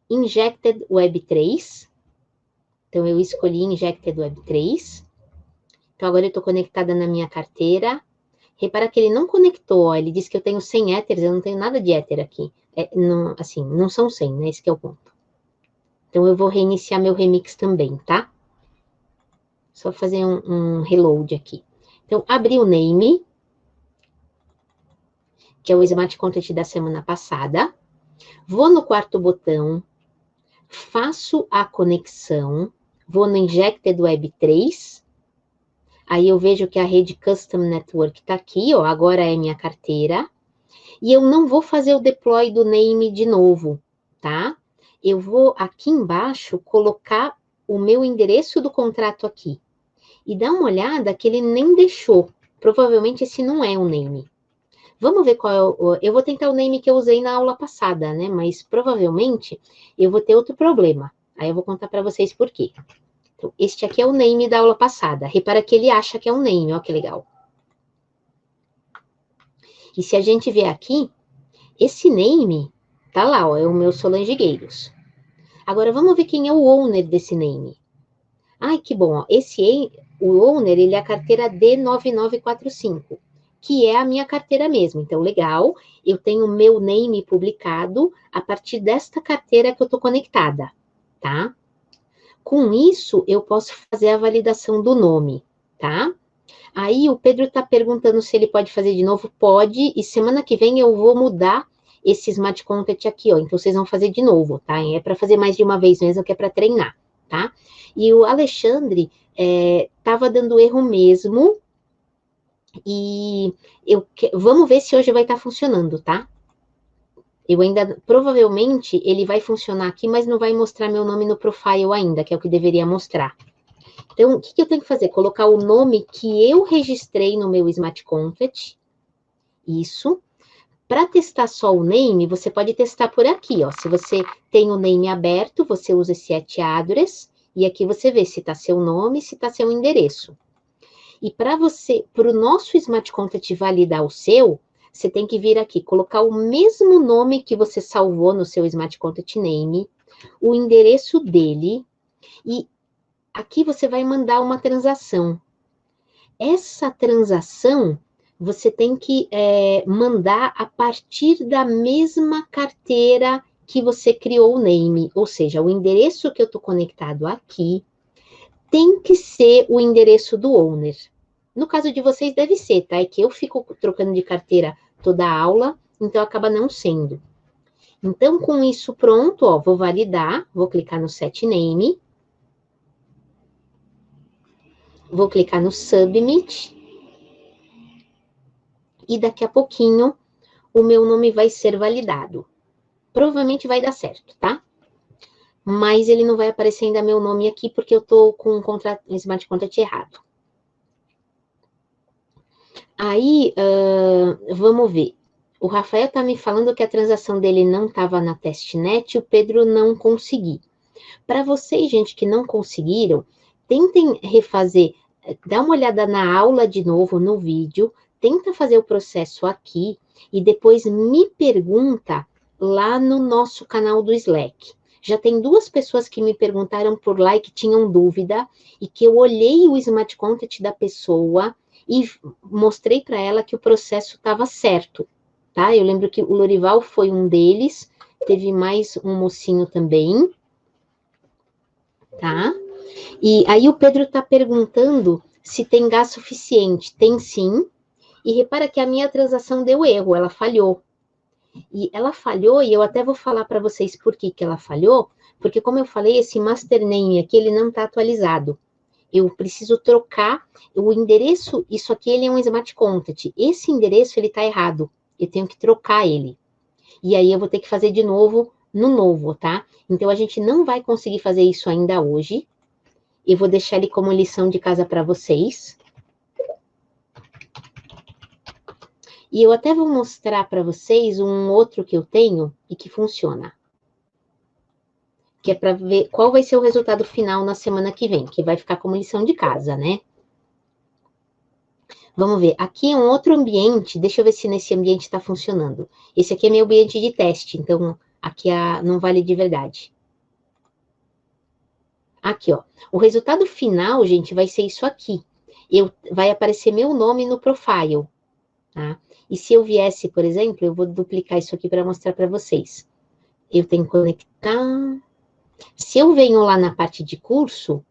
Injected Web 3. Então, eu escolhi Injected Web 3. Então, agora eu estou conectada na minha carteira. Repara que ele não conectou, ó, ele disse que eu tenho 100 éteres, eu não tenho nada de éter aqui. Não, assim, não são 100, né? Esse que é o ponto. Então, eu vou reiniciar meu remix também, tá? Só fazer um reload aqui. Então, abri o name, que é o Smart Content da semana passada. Vou no quarto botão, faço a conexão, vou no Injected Web 3. Aí eu vejo que a rede Custom Network está aqui, ó, agora é minha carteira. E eu não vou fazer o deploy do name de novo, tá? Eu vou aqui embaixo colocar o meu endereço do contrato aqui. E dá uma olhada que ele nem deixou. Provavelmente esse não é o name. Vamos ver qual é o... Eu vou tentar o name que eu usei na aula passada, né? Mas provavelmente eu vou ter outro problema. Aí eu vou contar para vocês por quê. Então, este aqui é o name da aula passada. Repara que ele acha que é um name, ó que legal. E se a gente ver aqui, esse name tá lá, ó, é o meu Solange Gueiros. Agora, vamos ver quem é o owner desse name. Ai, que bom, ó. O owner, ele é a carteira D9945, que é a minha carteira mesmo. Então, legal, eu tenho o meu name publicado a partir desta carteira que eu tô conectada, tá? Com isso, eu posso fazer a validação do nome, tá? Aí, o Pedro tá perguntando se ele pode fazer de novo. Pode, e semana que vem eu vou mudar esse Smart Content aqui, ó. Então, vocês vão fazer de novo, tá? É para fazer mais de uma vez mesmo, que é para treinar, tá? E o Alexandre tava dando erro mesmo. E vamos ver se hoje vai estar funcionando, tá? Provavelmente, ele vai funcionar aqui, mas não vai mostrar meu nome no profile ainda, que é o que deveria mostrar. Então, o que eu tenho que fazer? Colocar o nome que eu registrei no meu Smart Content. Isso. Para testar só o name, você pode testar por aqui, ó. Se você tem o name aberto, você usa esse @address, e aqui você vê se está seu nome, se está seu endereço. E para o nosso Smart Content validar o seu, você tem que vir aqui, colocar o mesmo nome que você salvou no seu Smart Content Name, o endereço dele, e aqui você vai mandar uma transação. Essa transação, você tem que mandar a partir da mesma carteira que você criou o name, ou seja, o endereço que eu estou conectado aqui tem que ser o endereço do owner, No caso de vocês, deve ser, tá? É que eu fico trocando de carteira toda a aula, então acaba não sendo. Então, com isso pronto, ó, vou validar, vou clicar no Set Name, vou clicar no Submit, e daqui a pouquinho o meu nome vai ser validado. Provavelmente vai dar certo, tá? Mas ele não vai aparecer ainda meu nome aqui, porque eu tô com um Smart Contract errado. Aí, vamos ver. O Rafael tá me falando que a transação dele não estava na testnet, o Pedro não conseguiu. Para vocês, gente, que não conseguiram, tentem refazer, dá uma olhada na aula de novo, no vídeo, tenta fazer o processo aqui e depois me pergunta lá no nosso canal do Slack. Já tem 2 pessoas que me perguntaram por lá e que tinham dúvida, e que eu olhei o Smart Contract da pessoa e mostrei para ela que o processo estava certo, tá? Eu lembro que o Lorival foi um deles, teve mais um mocinho também, tá? E aí o Pedro está perguntando se tem gás suficiente. Tem sim. E repara que a minha transação deu erro, ela falhou. E ela falhou, e eu até vou falar para vocês por que ela falhou, porque como eu falei, esse master name aqui, ele não está atualizado. Eu preciso trocar o endereço, isso aqui ele é um smart contract. Esse endereço, ele está errado. Eu tenho que trocar ele. E aí eu vou ter que fazer de novo no novo, tá? Então a gente não vai conseguir fazer isso ainda hoje. Eu vou deixar ele como lição de casa para vocês. E eu até vou mostrar para vocês um outro que eu tenho e que funciona. Que é para ver qual vai ser o resultado final na semana que vem, que vai ficar como lição de casa, né? Vamos ver, aqui é um outro ambiente, deixa eu ver se nesse ambiente está funcionando. Esse aqui é meu ambiente de teste, então aqui não vale de verdade. Aqui, ó, o resultado final, gente, vai ser isso aqui. Vai aparecer meu nome no profile, tá? E se eu viesse, por exemplo, eu vou duplicar isso aqui para mostrar para vocês. Eu tenho que conectar. Se eu venho lá na parte de curso,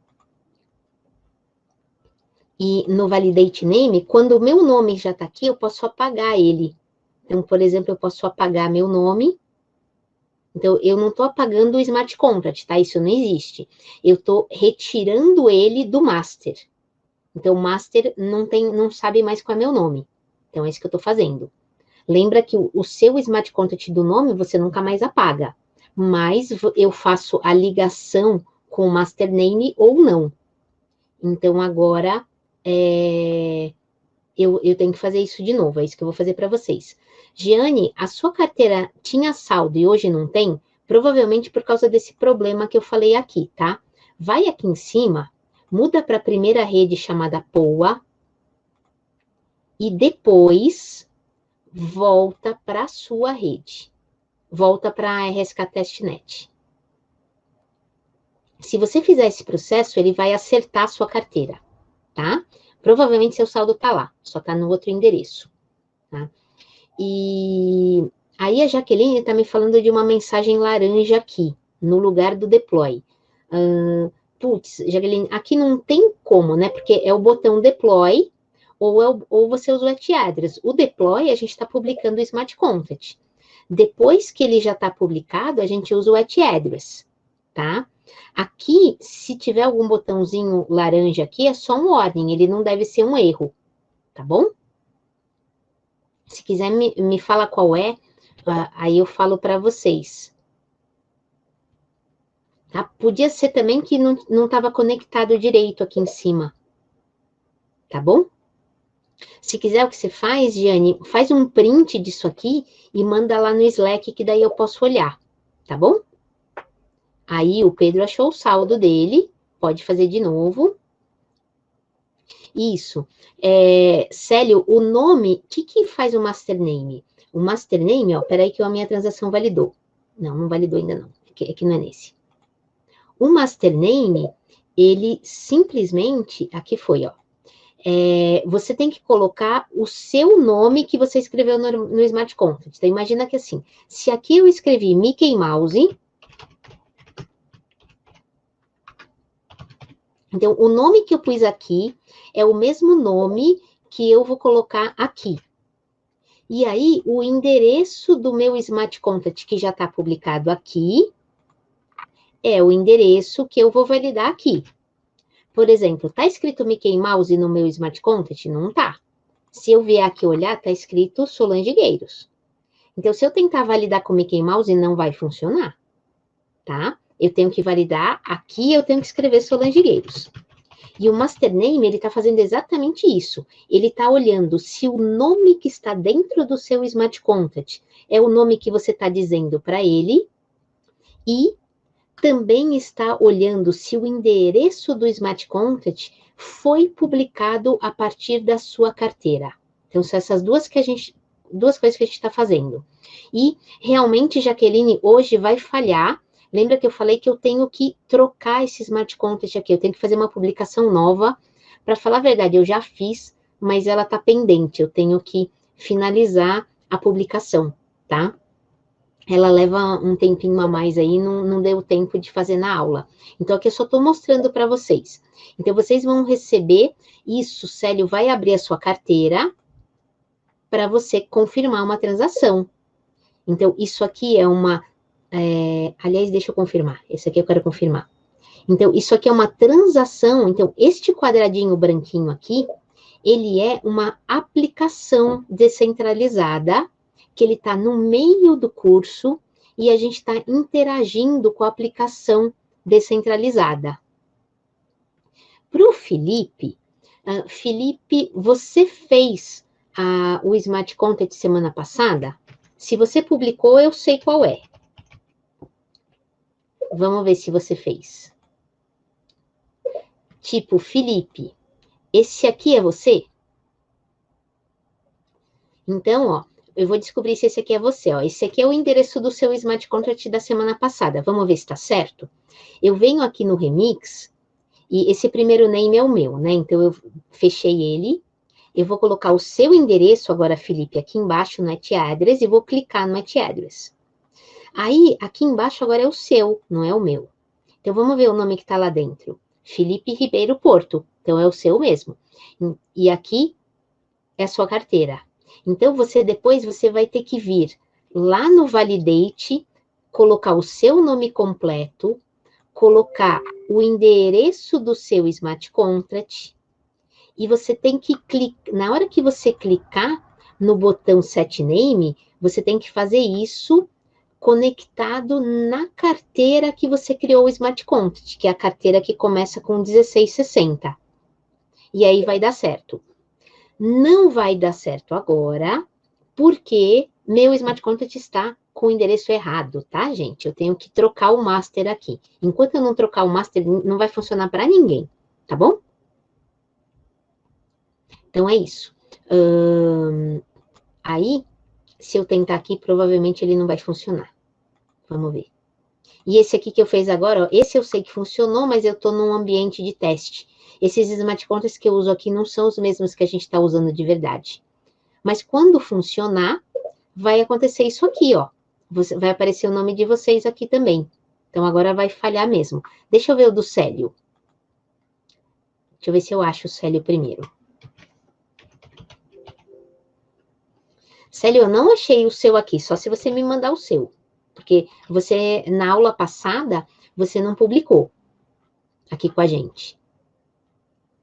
e no Validate Name, quando o meu nome já está aqui, eu posso apagar ele. Então, por exemplo, eu posso apagar meu nome. Então, eu não estou apagando o Smart Contract, tá? Isso não existe. Eu estou retirando ele do Master. Então, o Master não sabe mais qual é meu nome. Então, é isso que eu estou fazendo. Lembra que o seu Smart Contract do nome, você nunca mais apaga. Mas eu faço a ligação com o Master Name ou não. Então, agora, eu tenho que fazer isso de novo. É isso que eu vou fazer para vocês. Giane, a sua carteira tinha saldo e hoje não tem? Provavelmente por causa desse problema que eu falei aqui, tá? Vai aqui em cima, muda para a primeira rede chamada POA e depois volta para a sua rede. Volta para a RSK Testnet. Se você fizer esse processo, ele vai acertar a sua carteira, tá? Provavelmente seu saldo tá lá, só tá no outro endereço, tá? E aí a Jaqueline está me falando de uma mensagem laranja aqui, no lugar do deploy. Putz, Jaqueline, aqui não tem como, né? Porque é o botão deploy ou você usa o at address. O deploy, a gente está publicando o Smart Contract. Depois que ele já está publicado, a gente usa o at address, tá? Aqui, se tiver algum botãozinho laranja aqui, é só um warning, ele não deve ser um erro, tá bom? Se quiser, me fala qual é, aí eu falo para vocês. Tá? Podia ser também que não estava conectado direito aqui em cima. Tá bom? Se quiser, o que você faz, Giane, faz um print disso aqui e manda lá no Slack, que daí eu posso olhar. Tá bom? Aí o Pedro achou o saldo dele, pode fazer de novo. Isso. Célio, o nome, o que faz o master name? O master name, ó, peraí que a minha transação validou. Não validou ainda não, é que não é nesse. O master name, ele simplesmente, aqui foi, ó. Você tem que colocar o seu nome que você escreveu no Smart Contract. Então, imagina que assim, se aqui eu escrevi Mickey Mouse, então, o nome que eu pus aqui é o mesmo nome que eu vou colocar aqui. E aí, o endereço do meu Smart Contact, que já está publicado aqui, é o endereço que eu vou validar aqui. Por exemplo, está escrito Mickey Mouse no meu Smart Contact? Não está. Se eu vier aqui olhar, está escrito Solange Gueiros. Então, se eu tentar validar com Mickey Mouse, não vai funcionar, tá? Eu tenho que validar aqui, eu tenho que escrever Solange Gueiros. E o Master Name, ele está fazendo exatamente isso. Ele está olhando se o nome que está dentro do seu Smart Contact é o nome que você está dizendo para ele, e também está olhando se o endereço do Smart Contact foi publicado a partir da sua carteira. Então, são essas duas coisas que a gente está fazendo. E, realmente, Jaqueline, hoje vai falhar. Lembra que eu falei que eu tenho que trocar esse Smart Contact aqui, eu tenho que fazer uma publicação nova. Para falar a verdade, eu já fiz, mas ela está pendente, eu tenho que finalizar a publicação, tá? Ela leva um tempinho a mais aí, não deu tempo de fazer na aula. Então, aqui eu só estou mostrando para vocês. Então, vocês vão receber isso, Célio vai abrir a sua carteira para você confirmar uma transação. Então, isso aqui é uma... aliás, deixa eu confirmar. Esse aqui eu quero confirmar. Então, isso aqui é uma transação. Então, este quadradinho branquinho aqui, ele é uma aplicação descentralizada, que ele está no meio do curso, e a gente está interagindo com a aplicação descentralizada. Para o Felipe, Felipe, você fez o Smart Contact semana passada? Se você publicou, eu sei qual é. Vamos ver se você fez. Tipo, Felipe, esse aqui é você? Então, ó, eu vou descobrir se esse aqui é você, ó. Esse aqui é o endereço do seu Smart Contract da semana passada. Vamos ver se está certo? Eu venho aqui no Remix, e esse primeiro name é o meu, né? Então, eu fechei ele. Eu vou colocar o seu endereço, agora, Felipe, aqui embaixo no At Address, e vou clicar no At Address. Aí, aqui embaixo agora é o seu, não é o meu. Então, vamos ver o nome que está lá dentro. Felipe Ribeiro Porto. Então, é o seu mesmo. E aqui é a sua carteira. Então, depois você vai ter que vir lá no Validate, colocar o seu nome completo, colocar o endereço do seu Smart Contract, e você tem que clicar, na hora que você clicar no botão Set Name, você tem que fazer isso conectado na carteira que você criou o Smart Contract, que é a carteira que começa com 1660. E aí vai dar certo. Não vai dar certo agora, porque meu Smart Contract está com o endereço errado, tá, gente? Eu tenho que trocar o master aqui. Enquanto eu não trocar o master, não vai funcionar para ninguém, tá bom? Então, é isso. Aí, se eu tentar aqui, provavelmente ele não vai funcionar. Vamos ver. E esse aqui que eu fiz agora, ó, esse eu sei que funcionou, mas eu estou num ambiente de teste. Esses Smart Contracts que eu uso aqui não são os mesmos que a gente está usando de verdade. Mas quando funcionar, vai acontecer isso aqui, ó. Vai aparecer o nome de vocês aqui também. Então, agora vai falhar mesmo. Deixa eu ver o do Célio. Deixa eu ver se eu acho o Célio primeiro. Célio, eu não achei o seu aqui, só se você me mandar o seu. Porque você, na aula passada, você não publicou aqui com a gente.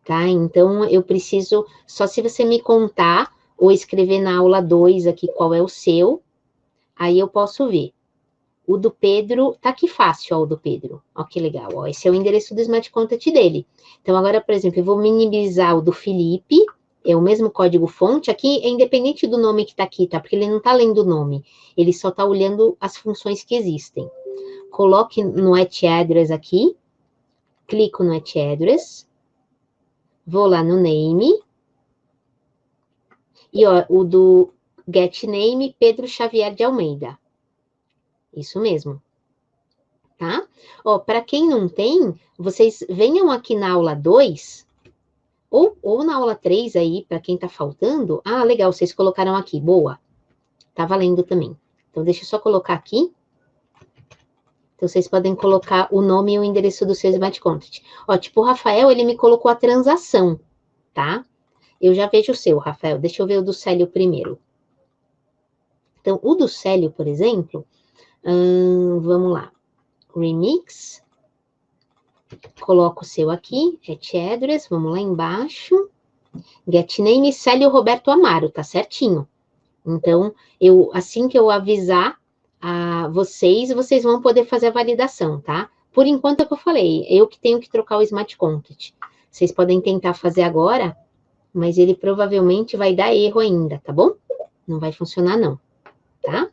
Tá? Então, eu preciso, só se você me contar ou escrever na aula 2 aqui qual é o seu, aí eu posso ver. O do Pedro, tá aqui fácil, ó, o do Pedro. Ó, que legal, ó, esse é o endereço do Smart Contact dele. Então, agora, por exemplo, eu vou minimizar o do Felipe, é o mesmo código-fonte, aqui é independente do nome que tá aqui, tá? Porque ele não tá lendo o nome, ele só tá olhando as funções que existem. Coloque no At Address aqui, clico no At Address, vou lá no Name, e ó, o do Get Name, Pedro Xavier de Almeida. Isso mesmo. Tá? Ó, para quem não tem, vocês venham aqui na aula 2, ou na aula 3 aí, para quem tá faltando. Ah, legal, vocês colocaram aqui, boa. Tá valendo também. Então, deixa eu só colocar aqui. Então, vocês podem colocar o nome e o endereço do seu Smart Contract. Ó, tipo, o Rafael, ele me colocou a transação. tá? Eu já vejo o seu, Rafael. Deixa eu ver o do Célio primeiro. Então, o do Célio, por exemplo, vamos lá. Remix. Coloco o seu aqui, address, vamos lá embaixo. Get name Célio Roberto Amaro, tá certinho. Então, assim que eu avisar a vocês, vocês vão poder fazer a validação, tá? Por enquanto é o que eu falei, eu que tenho que trocar o Smart Content. Vocês podem tentar fazer agora, mas ele provavelmente vai dar erro ainda, tá bom? Não vai funcionar não, tá?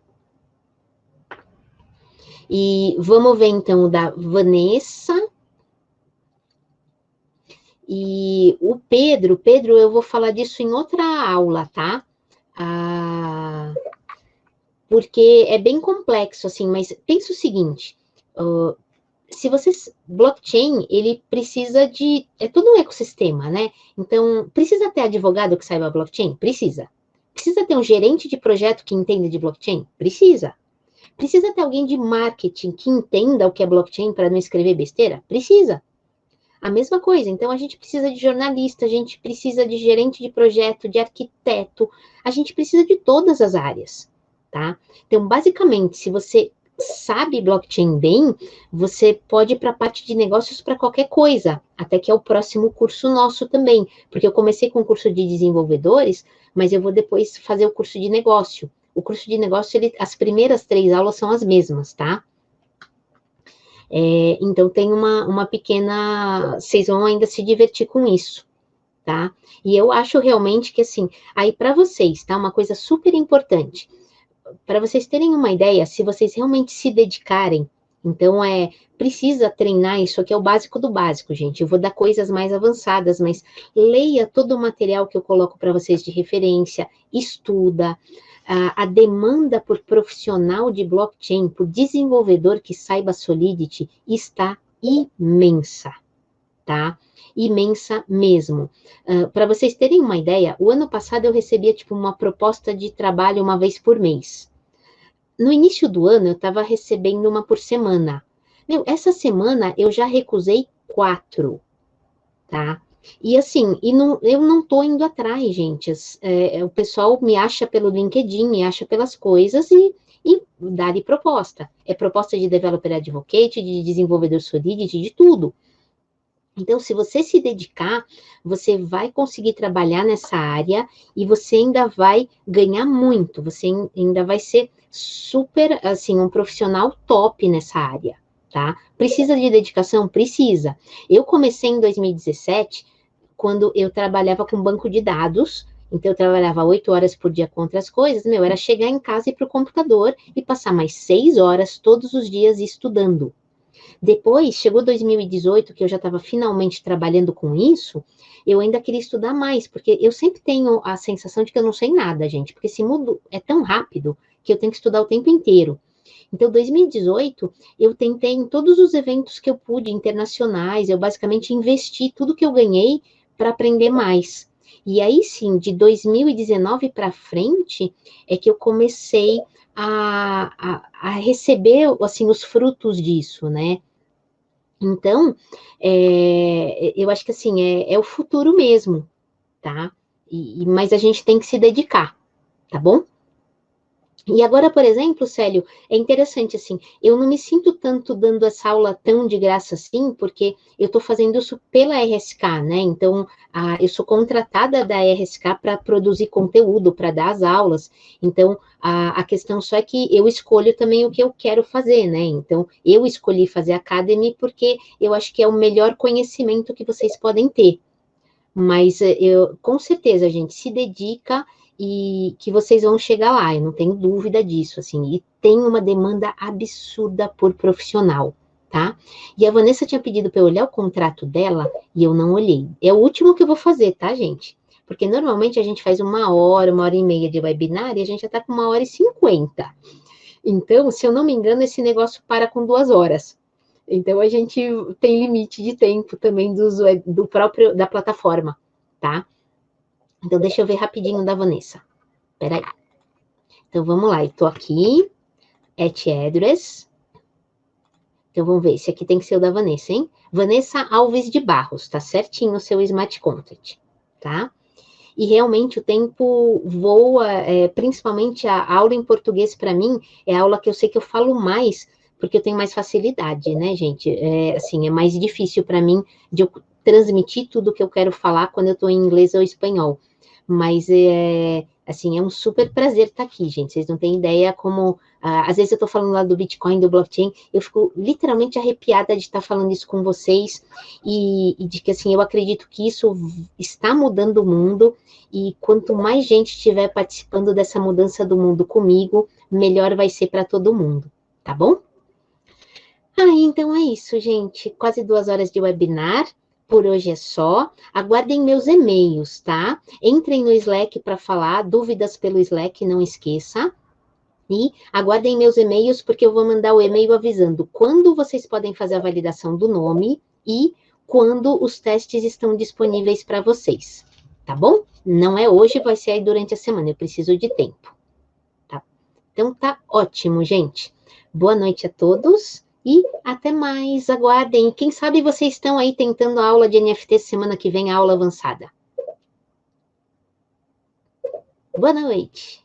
E vamos ver então o da Vanessa. E o Pedro, eu vou falar disso em outra aula, tá? Porque é bem complexo, assim, mas pensa o seguinte, se vocês, blockchain, ele precisa de, é todo um ecossistema, né? Então, precisa ter advogado que saiba blockchain? Precisa. Precisa ter um gerente de projeto que entenda de blockchain? Precisa. Precisa ter alguém de marketing que entenda o que é blockchain para não escrever besteira? Precisa. A mesma coisa, então a gente precisa de jornalista, a gente precisa de gerente de projeto, de arquiteto, a gente precisa de todas as áreas, tá? Então, basicamente, se você sabe blockchain bem, você pode ir para a parte de negócios para qualquer coisa, até que é o próximo curso nosso também, porque eu comecei com o curso de desenvolvedores, mas eu vou depois fazer o curso de negócio. O curso de negócio, as primeiras 3 aulas são as mesmas, tá? Então, tem uma pequena... Vocês vão ainda se divertir com isso, tá? E eu acho realmente que, assim, aí para vocês, tá? Uma coisa super importante. Para vocês terem uma ideia, se vocês realmente se dedicarem, então, precisa treinar, isso aqui é o básico do básico, gente. Eu vou dar coisas mais avançadas, mas leia todo o material que eu coloco para vocês de referência, estuda. A demanda por profissional de blockchain, por desenvolvedor que saiba Solidity, está imensa, tá? Imensa mesmo. Para vocês terem uma ideia, o ano passado eu recebia, tipo, uma proposta de trabalho uma vez por mês. No início do ano, eu estava recebendo uma por semana. Essa semana eu já recusei 4, tá? E assim, eu não estou indo atrás, gente. O pessoal me acha pelo LinkedIn, me acha pelas coisas e dá-lhe proposta. É proposta de developer advocate, de desenvolvedor Solidity, de tudo. Então, se você se dedicar, você vai conseguir trabalhar nessa área e você ainda vai ganhar muito. Você ainda vai ser super, assim, um profissional top nessa área, tá? Precisa de dedicação? Precisa. Eu comecei em 2017, quando eu trabalhava com banco de dados, então eu trabalhava 8 horas por dia com outras coisas, era chegar em casa e ir para o computador e passar mais 6 horas todos os dias estudando. Depois, chegou 2018, que eu já estava finalmente trabalhando com isso, eu ainda queria estudar mais, porque eu sempre tenho a sensação de que eu não sei nada, gente, porque esse mundo é tão rápido que eu tenho que estudar o tempo inteiro. Então, 2018, eu tentei em todos os eventos que eu pude, internacionais, eu basicamente investi tudo que eu ganhei para aprender mais. E aí sim, de 2019 para frente, é que eu comecei a receber, assim, os frutos disso, né? Então, eu acho que, assim, é o futuro mesmo, tá? Mas a gente tem que se dedicar, tá bom? E agora, por exemplo, Célio, é interessante, assim, eu não me sinto tanto dando essa aula tão de graça assim, porque eu estou fazendo isso pela RSK, né? Então, eu sou contratada da RSK para produzir conteúdo, para dar as aulas. Então, a questão só é que eu escolho também o que eu quero fazer, né? Então, eu escolhi fazer Academy porque eu acho que é o melhor conhecimento que vocês podem ter. Mas com certeza, gente, se dedica e que vocês vão chegar lá, eu não tenho dúvida disso, assim, e tem uma demanda absurda por profissional, tá? E a Vanessa tinha pedido para eu olhar o contrato dela e eu não olhei. É o último que eu vou fazer, tá, gente? Porque normalmente a gente faz 1 hora e meia de webinar e a gente já tá com 1 hora e 50. Então, se eu não me engano, esse negócio para com 2 horas. Então, a gente tem limite de tempo também da plataforma, tá? Então, deixa eu ver rapidinho da Vanessa. Peraí. Então, vamos lá. Eu tô aqui. Address. Então, vamos ver. Esse aqui tem que ser o da Vanessa, hein? Vanessa Alves de Barros. Tá certinho o seu Smart Content. tá? E realmente o tempo voa, principalmente a aula em português, para mim, é a aula que eu sei que eu falo mais, porque eu tenho mais facilidade, né, gente? Assim, é mais difícil para mim de eu transmitir tudo que eu quero falar quando eu estou em inglês ou espanhol. Mas, assim, é um super prazer estar aqui, gente. Vocês não têm ideia como... às vezes eu estou falando lá do Bitcoin, do blockchain, eu fico literalmente arrepiada de estar falando isso com vocês e de que, assim, eu acredito que isso está mudando o mundo e quanto mais gente estiver participando dessa mudança do mundo comigo, melhor vai ser para todo mundo, tá bom? Então é isso, gente. Quase 2 horas de webinar. Por hoje é só. Aguardem meus e-mails, tá? Entrem no Slack para falar, dúvidas pelo Slack, não esqueça. E aguardem meus e-mails, porque eu vou mandar o e-mail avisando quando vocês podem fazer a validação do nome e quando os testes estão disponíveis para vocês, tá bom? Não é hoje, vai ser aí durante a semana, eu preciso de tempo, tá? Então tá ótimo, gente. Boa noite a todos e até mais. Aguardem. Quem sabe vocês estão aí tentando a aula de NFT semana que vem, a aula avançada. Boa noite.